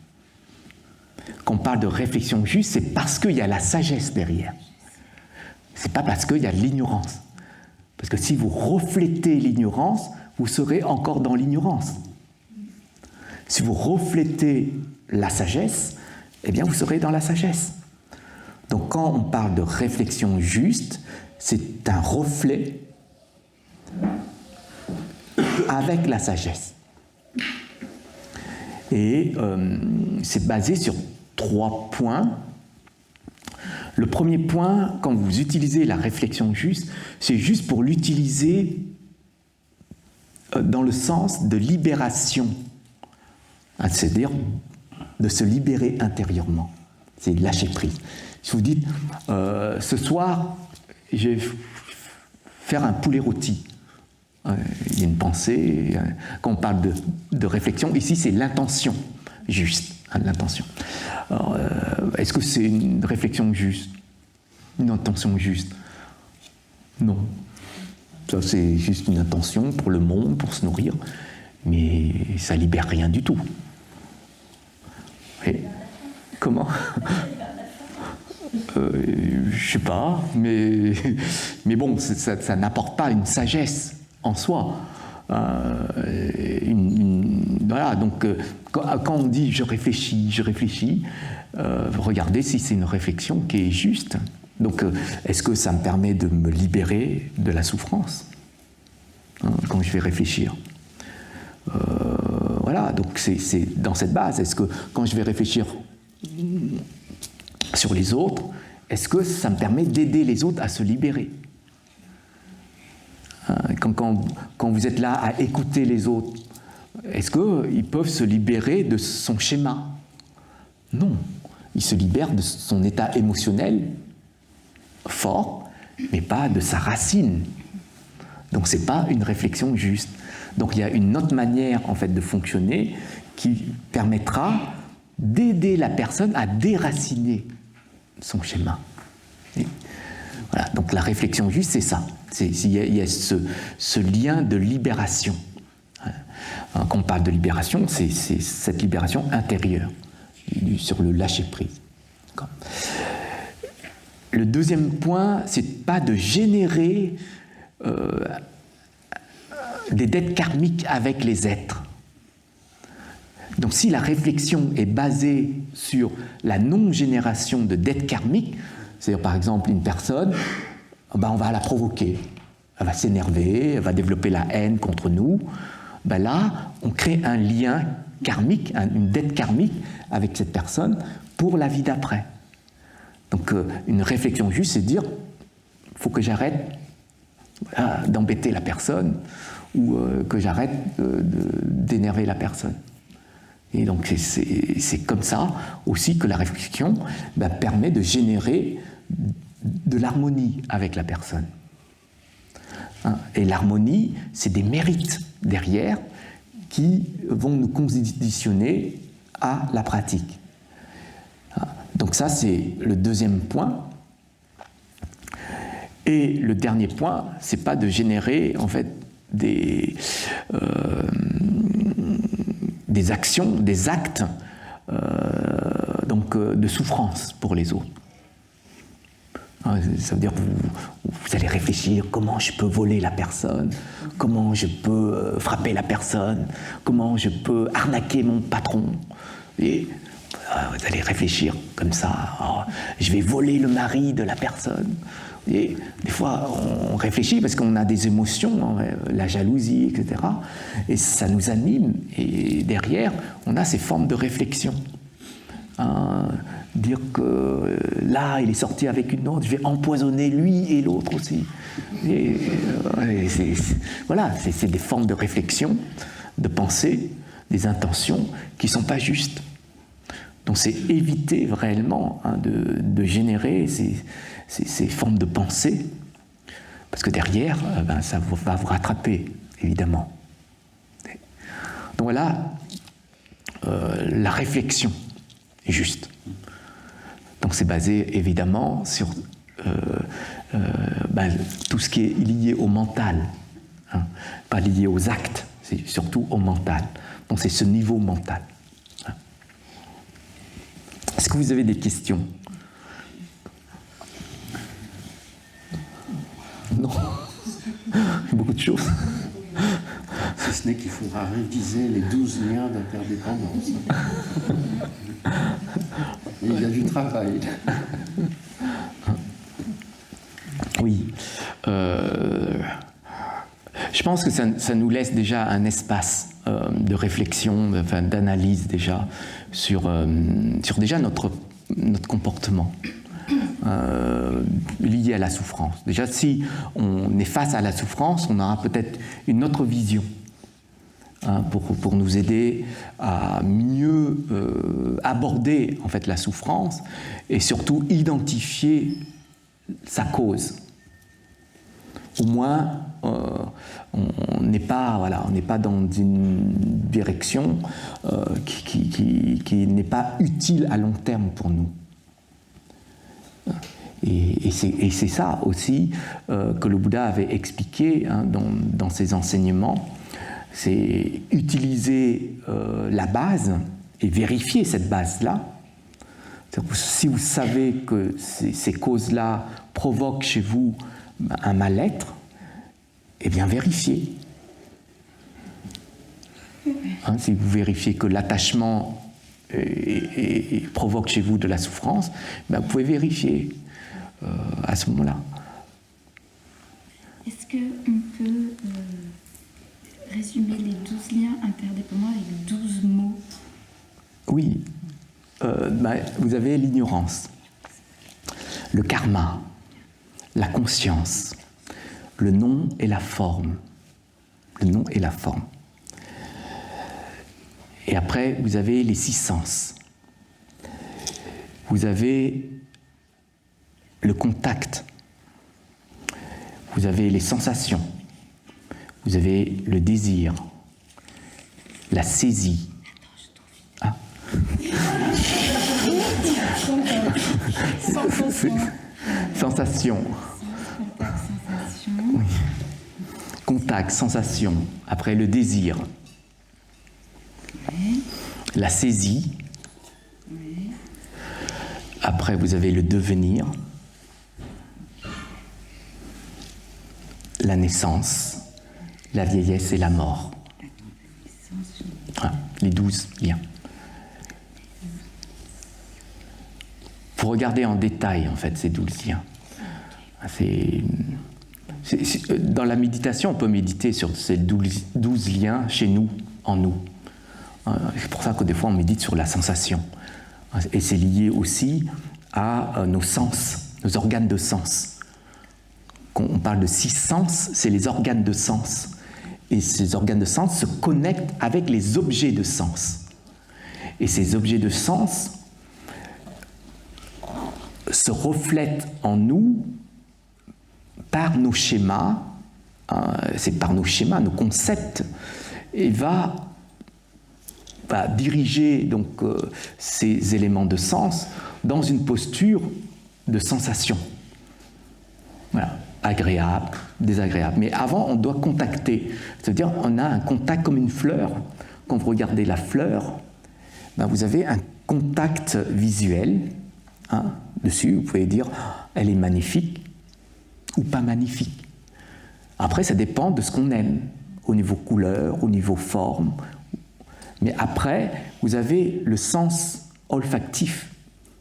Quand on parle de réflexion juste, c'est parce qu'il y a la sagesse derrière. Ce n'est pas parce qu'il y a de l'ignorance. Parce que si vous reflétez l'ignorance, vous serez encore dans l'ignorance. Si vous reflétez la sagesse, eh bien vous serez dans la sagesse. Donc quand on parle de réflexion juste, c'est un reflet avec la sagesse. Et c'est basé sur 3 points. Le premier point, quand vous utilisez la réflexion juste, c'est juste pour l'utiliser dans le sens de libération, c'est-à-dire de se libérer intérieurement. C'est lâcher prise. Si vous dites, ce soir, je vais faire un poulet rôti. Il y a une pensée, quand on parle de réflexion, ici c'est l'intention juste, l'intention. Alors, est-ce que c'est une réflexion juste? Une intention juste? Non. Ça c'est juste une intention pour le monde, pour se nourrir, mais ça libère rien du tout. Et comment? Je sais pas, mais bon, ça n'apporte pas une sagesse en soi. Voilà, donc quand on dit je réfléchis, regardez si c'est une réflexion qui est juste. Donc est-ce que ça me permet de me libérer de la souffrance quand je vais réfléchir? Voilà, donc c'est dans cette base. Est-ce que quand je vais réfléchir sur les autres, est-ce que ça me permet d'aider les autres à se libérer? Quand vous êtes là à écouter les autres, est-ce qu'ils peuvent se libérer de son schéma? Non. Ils se libèrent de son état émotionnel fort, mais pas de sa racine. Donc ce n'est pas une réflexion juste. Donc il y a une autre manière en fait de fonctionner qui permettra d'aider la personne à déraciner son schéma. Et voilà, donc la réflexion juste, c'est ça. Il y a ce lien de libération. Quand on parle de libération, c'est cette libération intérieure, sur le lâcher-prise. Le deuxième point, c'est pas de générer des dettes karmiques avec les êtres. Donc si la réflexion est basée sur la non-génération de dettes karmiques, c'est-à-dire par exemple une personne, on va la provoquer, elle va s'énerver, elle va développer la haine contre nous, là on crée un lien karmique, une dette karmique avec cette personne pour la vie d'après. Donc une réflexion juste, c'est de dire, il faut que j'arrête d'embêter la personne ou que j'arrête d'énerver la personne. Et donc c'est comme ça aussi que la réflexion permet de générer de l'harmonie avec la personne. Et l'harmonie, c'est des mérites derrière qui vont nous conditionner à la pratique. Donc ça, c'est le deuxième point. Et le dernier point, c'est pas de générer en fait des actions, des actes de souffrance pour les autres. Ça veut dire que vous allez réfléchir comment je peux voler la personne, comment je peux frapper la personne, comment je peux arnaquer mon patron. Et vous allez réfléchir comme ça, je vais voler le mari de la personne. Et des fois, on réfléchit parce qu'on a des émotions, la jalousie, etc. Et ça nous anime. Et derrière, on a ces formes de réflexion. Dire que là, il est sorti avec une autre, je vais empoisonner lui et l'autre aussi. Voilà, c'est des formes de réflexion, de pensée, des intentions qui ne sont pas justes. Donc c'est éviter réellement de générer ces formes de pensée, parce que derrière, ça va vous rattraper, évidemment. Donc voilà, la réflexion est juste. Donc c'est basé évidemment sur tout ce qui est lié au mental, pas lié aux actes, c'est surtout au mental. Donc c'est ce niveau mental. Est-ce que vous avez des questions? Non. Beaucoup de choses. Si ce n'est qu'il faudra réviser les 12 liens d'interdépendance. Il y a du travail. pense que ça nous laisse déjà un espace de réflexion, enfin, d'analyse déjà sur déjà notre comportement lié à la souffrance. Déjà, si on est face à la souffrance, on aura peut-être une autre vision pour nous aider à mieux aborder en fait la souffrance et surtout identifier sa cause. Au moins, on n'est pas dans une direction qui n'est pas utile à long terme pour nous. Et c'est ça aussi que le Bouddha avait expliqué dans ses enseignements. C'est utiliser la base et vérifier cette base-là. Si vous savez que ces causes-là provoquent chez vous un mal-être, eh bien vérifiez. Si vous vérifiez que l'attachement provoque chez vous de la souffrance, vous pouvez vérifier à ce moment-là. Est-ce qu'on peut résumer les 12 liens interdépendants avec 12 mots? Oui. Vous avez l'ignorance, le karma, la conscience, le nom et la forme. Le nom et la forme. Et après, vous avez les 6 sens. Vous avez le contact. Vous avez les sensations. Vous avez le désir, la saisie. Ah. Sensation. Oui. Contact, sensation. Après le désir. La saisie. Après vous avez le devenir. La naissance, la vieillesse et la mort. Les 12 liens. Faut regarder en détail en fait ces 12 liens. Dans la méditation, on peut méditer sur ces 12 liens chez nous, en nous. C'est pour ça que des fois on médite sur la sensation. Et c'est lié aussi à nos sens, nos organes de sens. Quand on parle de 6 sens, c'est les organes de sens. Et ces organes de sens se connectent avec les objets de sens. Et ces objets de sens se reflètent en nous par nos schémas, c'est par nos schémas, nos concepts, et va diriger donc ces éléments de sens dans une posture de sensation. Voilà, agréable, désagréable. Mais avant, on doit contacter. C'est-à-dire, on a un contact comme une fleur. Quand vous regardez la fleur, vous avez un contact visuel dessus. Vous pouvez dire, elle est magnifique ou pas magnifique. Après, ça dépend de ce qu'on aime, au niveau couleur, au niveau forme. Mais après, vous avez le sens olfactif,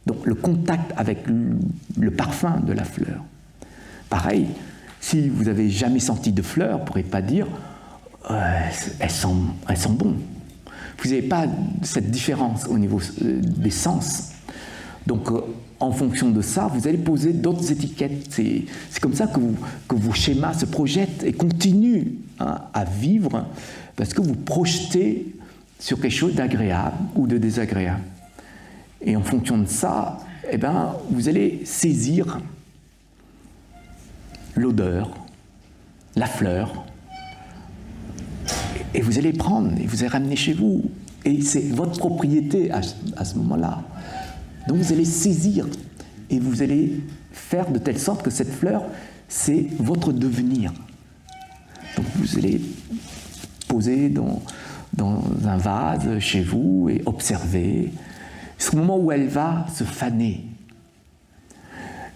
donc le contact avec le parfum de la fleur. Pareil, si vous n'avez jamais senti de fleurs, vous ne pourrez pas dire elles sont bonnes. Vous n'avez pas cette différence au niveau des sens. Donc, en fonction de ça, vous allez poser d'autres étiquettes. C'est comme ça que vos schémas se projettent et continuent à vivre, parce que vous projetez sur quelque chose d'agréable ou de désagréable. Et en fonction de ça, vous allez saisir l'odeur, la fleur, et vous allez prendre, et vous allez ramener chez vous. Et c'est votre propriété à ce moment-là. Donc vous allez saisir, et vous allez faire de telle sorte que cette fleur, c'est votre devenir. Donc vous allez poser dans un vase chez vous et observer. C'est le moment où elle va se faner.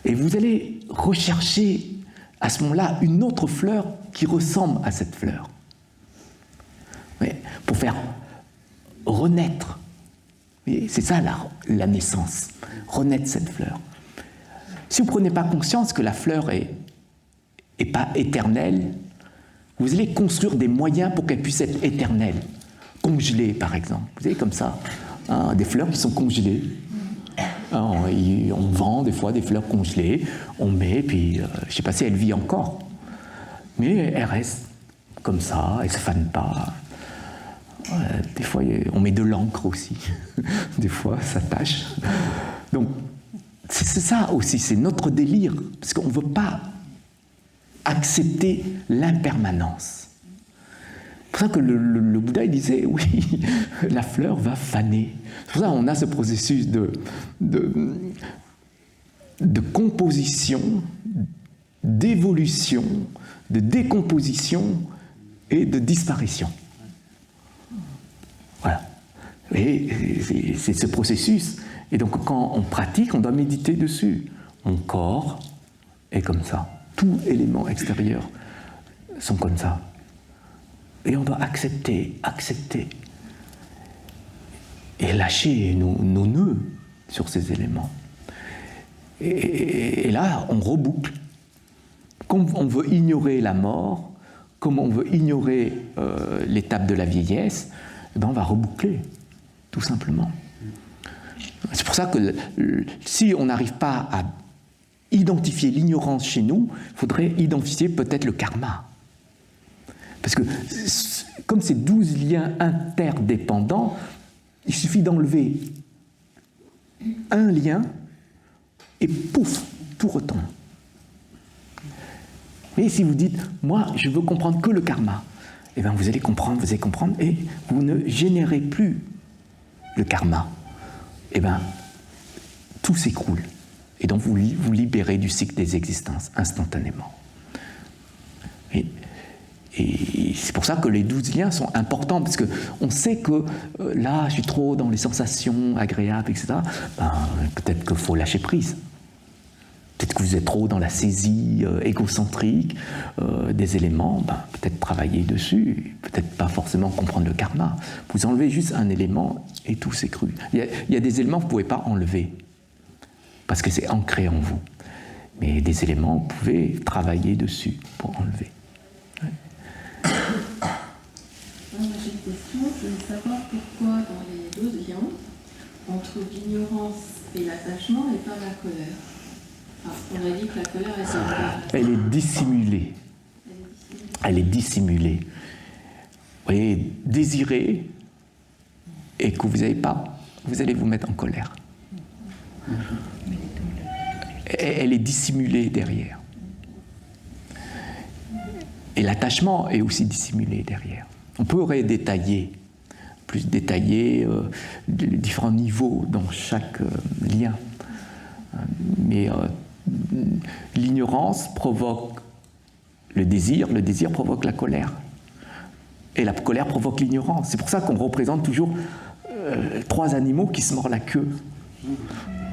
Et vous allez rechercher à ce moment-là une autre fleur qui ressemble à cette fleur. Mais pour faire renaître. C'est ça la naissance, renaître cette fleur. Si vous ne prenez pas conscience que la fleur est pas éternelle, vous allez construire des moyens pour qu'elles puissent être éternelles. Congelées, par exemple. Vous savez, comme ça. Hein, des fleurs qui sont congelées. Hein, on vend des fois des fleurs congelées, on met, puis je ne sais pas si elle vit encore. Mais elle reste comme ça, elle ne se fane pas. Des fois, on met de l'encre aussi. Des fois, ça tâche. Donc, c'est ça aussi, c'est notre délire. Parce qu'on ne veut pas accepter l'impermanence. C'est pour ça que le Bouddha il disait, oui, la fleur va faner. C'est pour ça qu'on a ce processus de composition, d'évolution, de décomposition et de disparition. Voilà. Et c'est ce processus. Et donc quand on pratique, on doit méditer dessus. Mon corps est comme ça. Tous éléments extérieurs sont comme ça. Et on doit accepter et lâcher nos nœuds sur ces éléments. Et là, on reboucle. Comme on veut ignorer la mort, comme on veut ignorer l'étape de la vieillesse, eh ben on va reboucler, tout simplement. C'est pour ça que si on n'arrive pas à identifier l'ignorance chez nous, il faudrait identifier peut-être le karma. Parce que comme ces 12 liens interdépendants, il suffit d'enlever un lien et pouf, tout retombe. Et si vous dites, moi, je veux comprendre que le karma, eh bien vous allez comprendre, et vous ne générez plus le karma. Eh bien, tout s'écroule. Et donc vous libérez du cycle des existences instantanément. Et c'est pour ça que les 12 liens sont importants, parce qu'on sait que là, je suis trop dans les sensations agréables, etc. Ben, peut-être qu'il faut lâcher prise. Peut-être que vous êtes trop dans la saisie égocentrique des éléments, ben, peut-être travailler dessus, peut-être pas forcément comprendre le karma. Vous enlevez juste un élément et tout s'écroule. Il y a des éléments que vous ne pouvez pas enlever, parce que c'est ancré en vous. Mais des éléments, vous pouvez travailler dessus pour enlever. J'ai une question, je veux savoir pourquoi dans les 12 liens, entre l'ignorance et l'attachement et pas la colère. Enfin, on a dit que la colère elle est dissimulée. Elle est dissimulée. Vous voyez, désirer et que vous n'avez pas, vous allez vous mettre en colère. Elle est dissimulée derrière. Et l'attachement est aussi dissimulé derrière. On pourrait détailler, plus détailler les différents niveaux dans chaque lien. Mais l'ignorance provoque le désir provoque la colère. Et la colère provoque l'ignorance. C'est pour ça qu'on représente toujours 3 animaux qui se mordent la queue.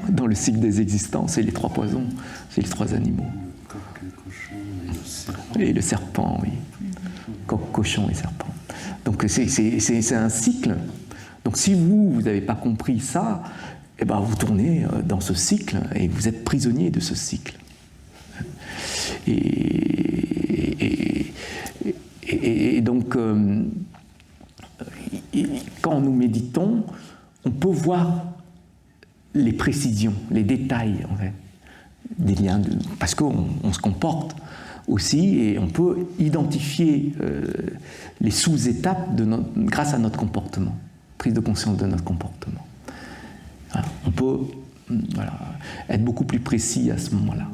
Dans le cycle des existences, c'est les 3 poisons, c'est les 3 animaux. Le coq, le cochon et le serpent. Et le serpent, oui. Coq, cochon et serpent. Donc c'est un cycle. Donc si vous n'avez pas compris ça, eh ben vous tournez dans ce cycle et vous êtes prisonnier de ce cycle. Et donc, quand nous méditons, on peut voir les précisions, les détails, en fait, des liens, parce qu'on se comporte aussi, et on peut identifier les sous-étapes grâce à notre comportement, prise de conscience de notre comportement. Voilà. On peut être beaucoup plus précis à ce moment-là.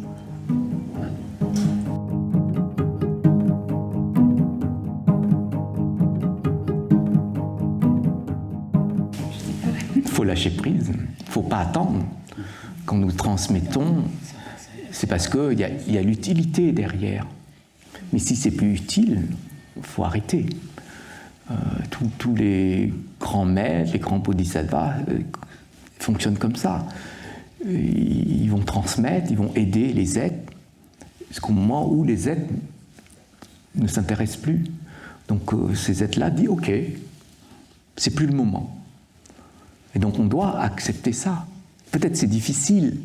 Il faut lâcher prise, il ne faut pas attendre. Quand nous transmettons, c'est parce qu'il y a l'utilité derrière. Mais si c'est plus utile, il faut arrêter. Tous les grands maîtres, les grands bodhisattvas fonctionnent comme ça. Ils vont transmettre, ils vont aider les êtres, jusqu'au moment où les êtres ne s'intéressent plus. Donc ces êtres-là disent « Ok, c'est plus le moment ». Et donc on doit accepter ça. Peut-être c'est difficile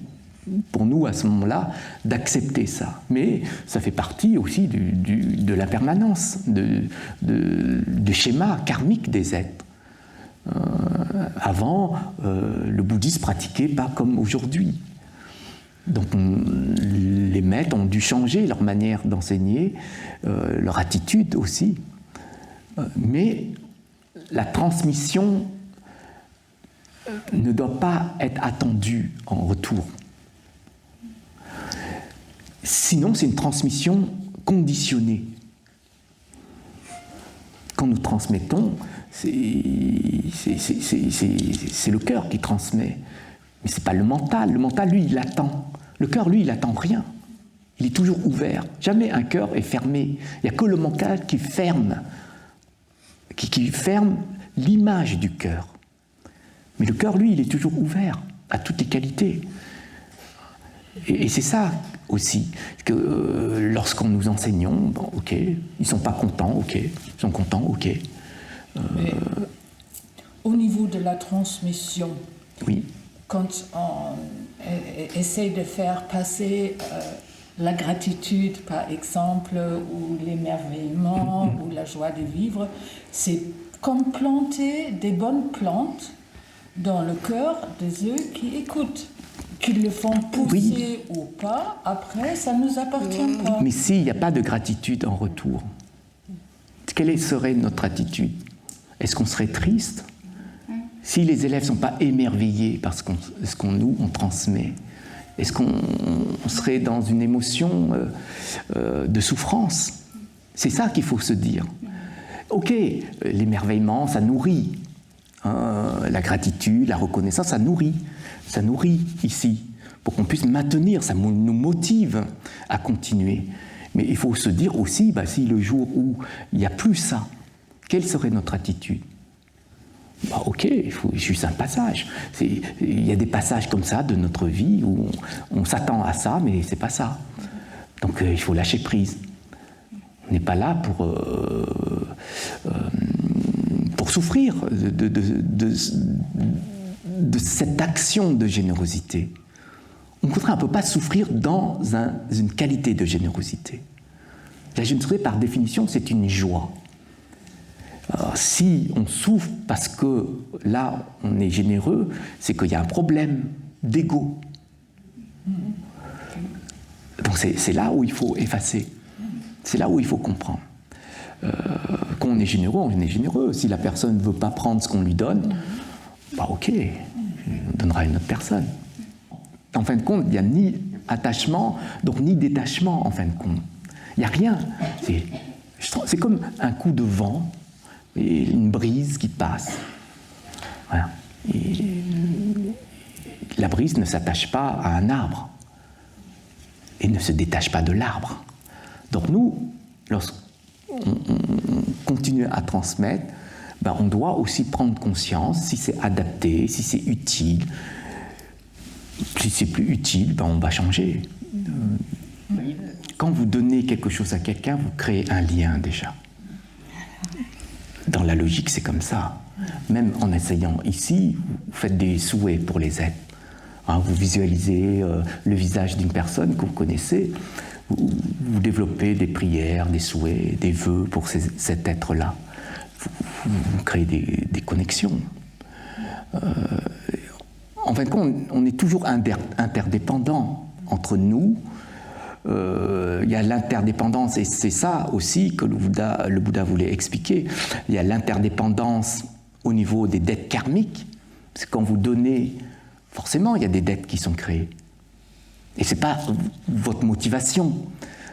pour nous à ce moment-là d'accepter ça. Mais ça fait partie aussi de la permanence, du schéma karmique des êtres. Avant, le bouddhisme pratiquait pas comme aujourd'hui. Donc les maîtres ont dû changer leur manière d'enseigner, leur attitude aussi. Mais la transmission ne doit pas être attendue en retour. Sinon, c'est une transmission conditionnée. Quand nous transmettons, c'est le cœur qui transmet. Mais ce n'est pas le mental. Le mental, lui, il attend. Le cœur, lui, il n'attend rien. Il est toujours ouvert. Jamais un cœur est fermé. Il n'y a que le mental qui ferme, qui ferme l'image du cœur. Mais le cœur, lui, il est toujours ouvert à toutes les qualités. Et c'est ça aussi, que lorsqu'on nous enseignons, bon, ok, ils ne sont pas contents, ok, ils sont contents, ok. Mais au niveau de la transmission, oui. Quand on essaie de faire passer la gratitude, par exemple, ou l'émerveillement, ou la joie de vivre, c'est comme planter des bonnes plantes dans le cœur de ceux qui écoutent. Qu'ils le font pousser ou pas, après, ça ne nous appartient pas. Mais s'il n'y a pas de gratitude en retour, quelle serait notre attitude? Est-ce qu'on serait triste? Si les élèves ne sont pas émerveillés par ce qu'on nous transmet, est-ce qu'on serait dans une émotion de souffrance? C'est ça qu'il faut se dire. Ok, l'émerveillement, ça nourrit. La gratitude, la reconnaissance, ça nourrit ici, pour qu'on puisse maintenir, ça nous motive à continuer. Mais il faut se dire aussi, si le jour où il n'y a plus ça, quelle serait notre attitude? Ok, il faut juste un passage. Il y a des passages comme ça de notre vie où on s'attend à ça, mais c'est pas ça. Donc il faut lâcher prise. On n'est pas là pour souffrir de cette action de générosité. Au contraire, on ne peut pas souffrir dans une qualité de générosité. La générosité, par définition, c'est une joie. Alors, si on souffre parce que là, on est généreux, c'est qu'il y a un problème d'ego. Donc c'est là où il faut effacer. C'est là où il faut comprendre. Quand on est généreux. Si la personne ne veut pas prendre ce qu'on lui donne, ok, on donnera à une autre personne. En fin de compte, il n'y a ni attachement, donc ni détachement, en fin de compte. Il n'y a rien. C'est comme un coup de vent, et une brise qui passe. Voilà. Et la brise ne s'attache pas à un arbre et ne se détache pas de l'arbre. Donc nous, lorsqu'on continue à transmettre, on doit aussi prendre conscience si c'est adapté, si c'est utile. Si c'est plus utile, on va changer. Quand vous donnez quelque chose à quelqu'un, vous créez un lien déjà. Dans la logique, c'est comme ça. Même en essayant ici, vous faites des souhaits pour les êtres. Vous visualisez le visage d'une personne que vous connaissez, vous développez des prières, des souhaits, des vœux pour cet être-là. Vous créez des connexions. En fin de compte, on est toujours interdépendants entre nous. Il y a l'interdépendance, et c'est ça aussi que le Bouddha voulait expliquer. Il y a l'interdépendance au niveau des dettes karmiques. Parce que quand vous donnez, forcément, il y a des dettes qui sont créées. Et ce n'est pas votre motivation.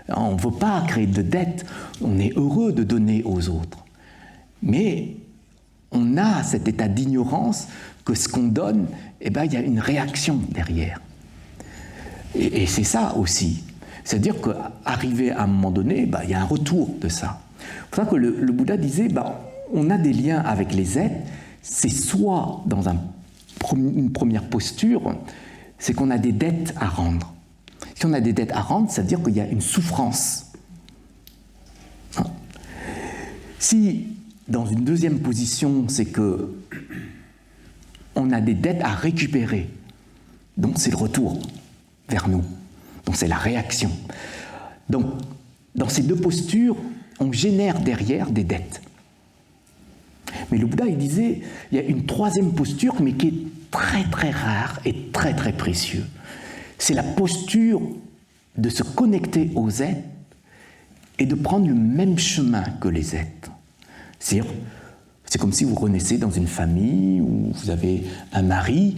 On ne veut pas créer de dettes. On est heureux de donner aux autres. Mais on a cet état d'ignorance que ce qu'on donne, il y a une réaction derrière. Et c'est ça aussi. C'est-à-dire qu'arrivé à un moment donné, il y a un retour de ça. C'est pour ça que le Bouddha disait, on a des liens avec les êtres, c'est soit dans une première posture, c'est qu'on a des dettes à rendre. Si on a des dettes à rendre, c'est-à-dire qu'il y a une souffrance. Si, dans une deuxième position, c'est que on a des dettes à récupérer, donc c'est le retour. vers nous. Donc c'est la réaction. Donc dans ces deux postures, on génère derrière des dettes. Mais le Bouddha, il disait, il y a une troisième posture, mais qui est très très rare et très très précieuse. C'est la posture de se connecter aux êtres et de prendre le même chemin que les êtres. C'est-à-dire, c'est comme si vous renaissez dans une famille où vous avez un mari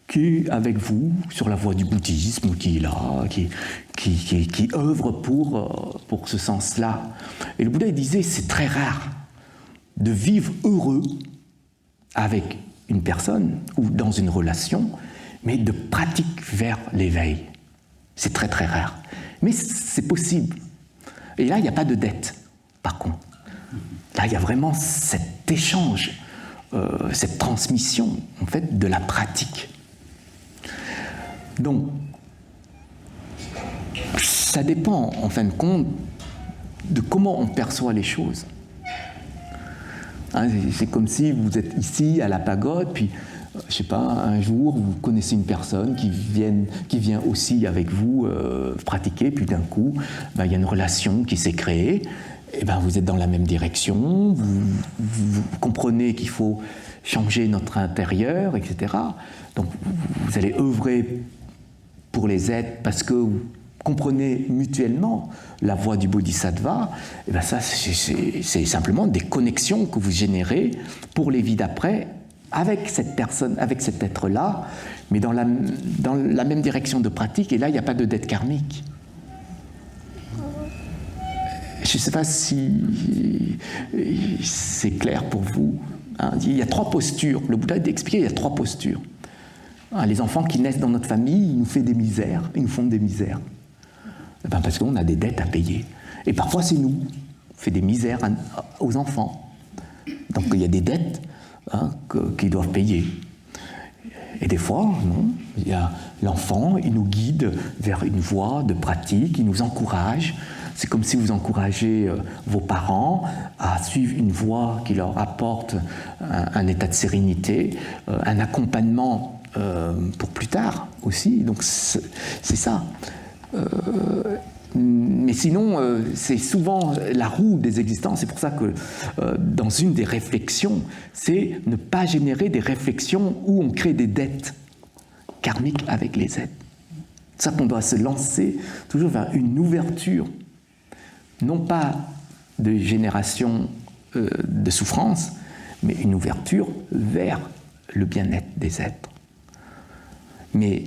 qui est avec vous sur la voie du bouddhisme, qui est là, qui œuvre pour ce sens-là. Et le Bouddha il disait, c'est très rare de vivre heureux avec une personne ou dans une relation, mais de pratique vers l'éveil. C'est très très rare. Mais c'est possible. Et là, il n'y a pas de dette, par contre. Là, il y a vraiment cet échange, cette transmission, en fait, de la pratique. Donc, ça dépend, en fin de compte, de comment on perçoit les choses. Hein, c'est comme si vous êtes ici, à la pagode, puis, je ne sais pas, un jour, vous connaissez une personne qui vient aussi avec vous pratiquer, puis d'un coup, il y a une relation qui s'est créée, et vous êtes dans la même direction, vous comprenez qu'il faut changer notre intérieur, etc. Donc, vous allez œuvrer pour les êtres parce que vous comprenez mutuellement la voie du bodhisattva, et ça, c'est simplement des connexions que vous générez pour les vies d'après avec cette personne, avec cet être-là, mais dans la même direction de pratique, et là, il n'y a pas de dette karmique. Je ne sais pas si c'est clair pour vous. Hein, il y a trois postures. Le Bouddha a expliqué, il y a trois postures. Hein, les enfants qui naissent dans notre famille, ils nous font des misères. Parce qu'on a des dettes à payer. Et parfois, c'est nous. On fait des misères aux enfants. Donc, il y a des dettes qu'ils doivent payer. Et des fois, non. Il y a l'enfant, il nous guide vers une voie de pratique, il nous encourage. C'est comme si vous encouragez vos parents à suivre une voie qui leur apporte un état de sérénité, un accompagnement pour plus tard aussi. Donc c'est ça. Mais sinon, c'est souvent la roue des existences. C'est pour ça que dans une des réflexions, c'est ne pas générer des réflexions où on crée des dettes karmiques avec les êtres. C'est ça qu'on doit se lancer toujours vers une ouverture, non pas de génération de souffrance, mais une ouverture vers le bien-être des êtres. Mais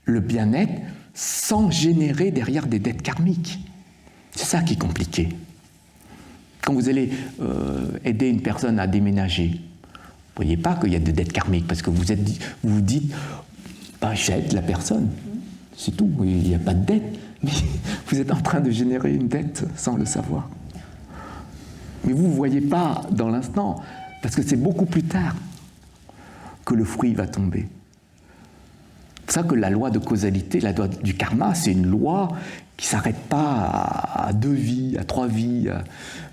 le bien-être sans générer derrière des dettes karmiques. C'est ça qui est compliqué. Quand vous allez aider une personne à déménager, vous ne voyez pas qu'il y a des dettes karmiques, parce que vous vous dites, j'aide la personne, c'est tout, il n'y a pas de dette, mais vous êtes en train de générer une dette sans le savoir. Mais vous ne voyez pas dans l'instant, parce que c'est beaucoup plus tard que le fruit va tomber. C'est ça que la loi de causalité, la loi du karma, c'est une loi qui ne s'arrête pas à 2 vies, à 3 vies.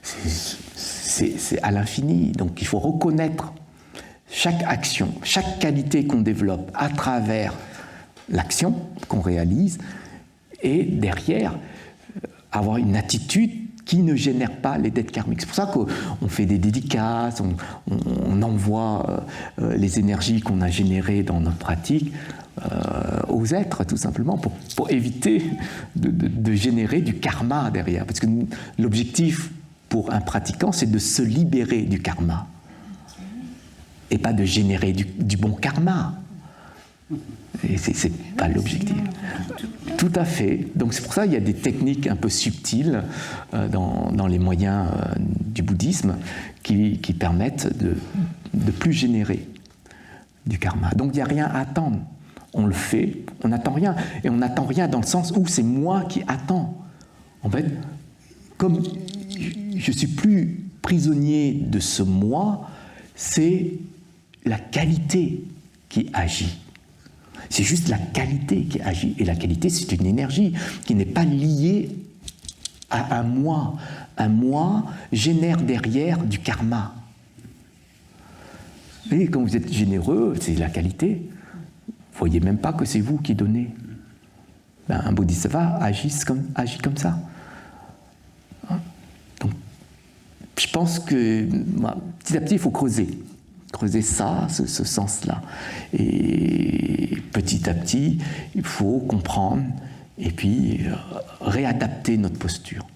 C'est à l'infini. Donc il faut reconnaître chaque action, chaque qualité qu'on développe à travers l'action qu'on réalise, et derrière, avoir une attitude qui ne génère pas les dettes karmiques. C'est pour ça qu'on fait des dédicaces, on envoie les énergies qu'on a générées dans notre pratique aux êtres, tout simplement, pour éviter de générer du karma derrière. Parce que l'objectif pour un pratiquant, c'est de se libérer du karma, et pas de générer du bon karma. Et c'est pas l'objectif. Tout à fait. Donc c'est pour ça qu'il y a des techniques un peu subtiles dans les moyens du bouddhisme qui permettent de plus générer du karma. Donc il n'y a rien à attendre. On le fait, on n'attend rien. Et on n'attend rien dans le sens où c'est moi qui attends. En fait, comme je ne suis plus prisonnier de ce moi, c'est la qualité qui agit. C'est juste la qualité qui agit. Et la qualité, c'est une énergie qui n'est pas liée à un moi. Un moi génère derrière du karma. Et quand vous êtes généreux, c'est la qualité. Vous ne voyez même pas que c'est vous qui donnez. ben, un bodhisattva agit comme ça. Hein? Donc, je pense que petit à petit, il faut creuser ça, ce sens-là. Et petit à petit, il faut comprendre et puis réadapter notre posture.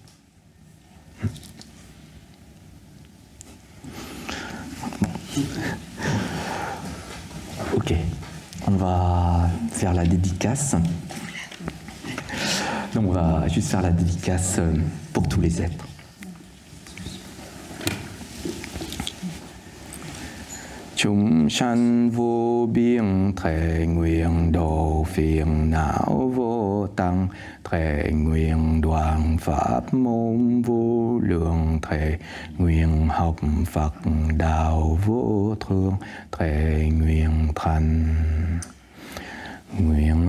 Ok, on va faire la dédicace. Donc on va juste faire la dédicace pour tous les êtres. Chúng sanh vô biên thệ nguyện độ phiền não vô tăng, thệ nguyện đoạn pháp môn vô lượng, thệ nguyện học Phật đạo vô thượng, thệ nguyện thành. Nguyện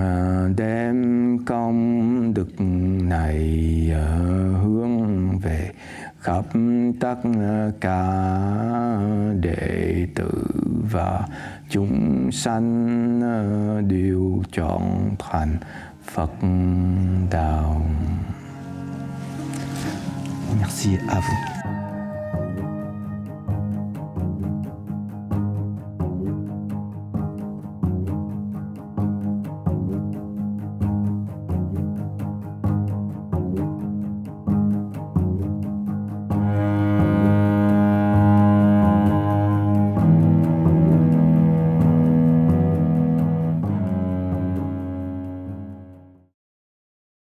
đem công đức này hướng về khắp tất cả đệ tử và chúng sanh đều trọn thành Phật đạo. Merci à vous.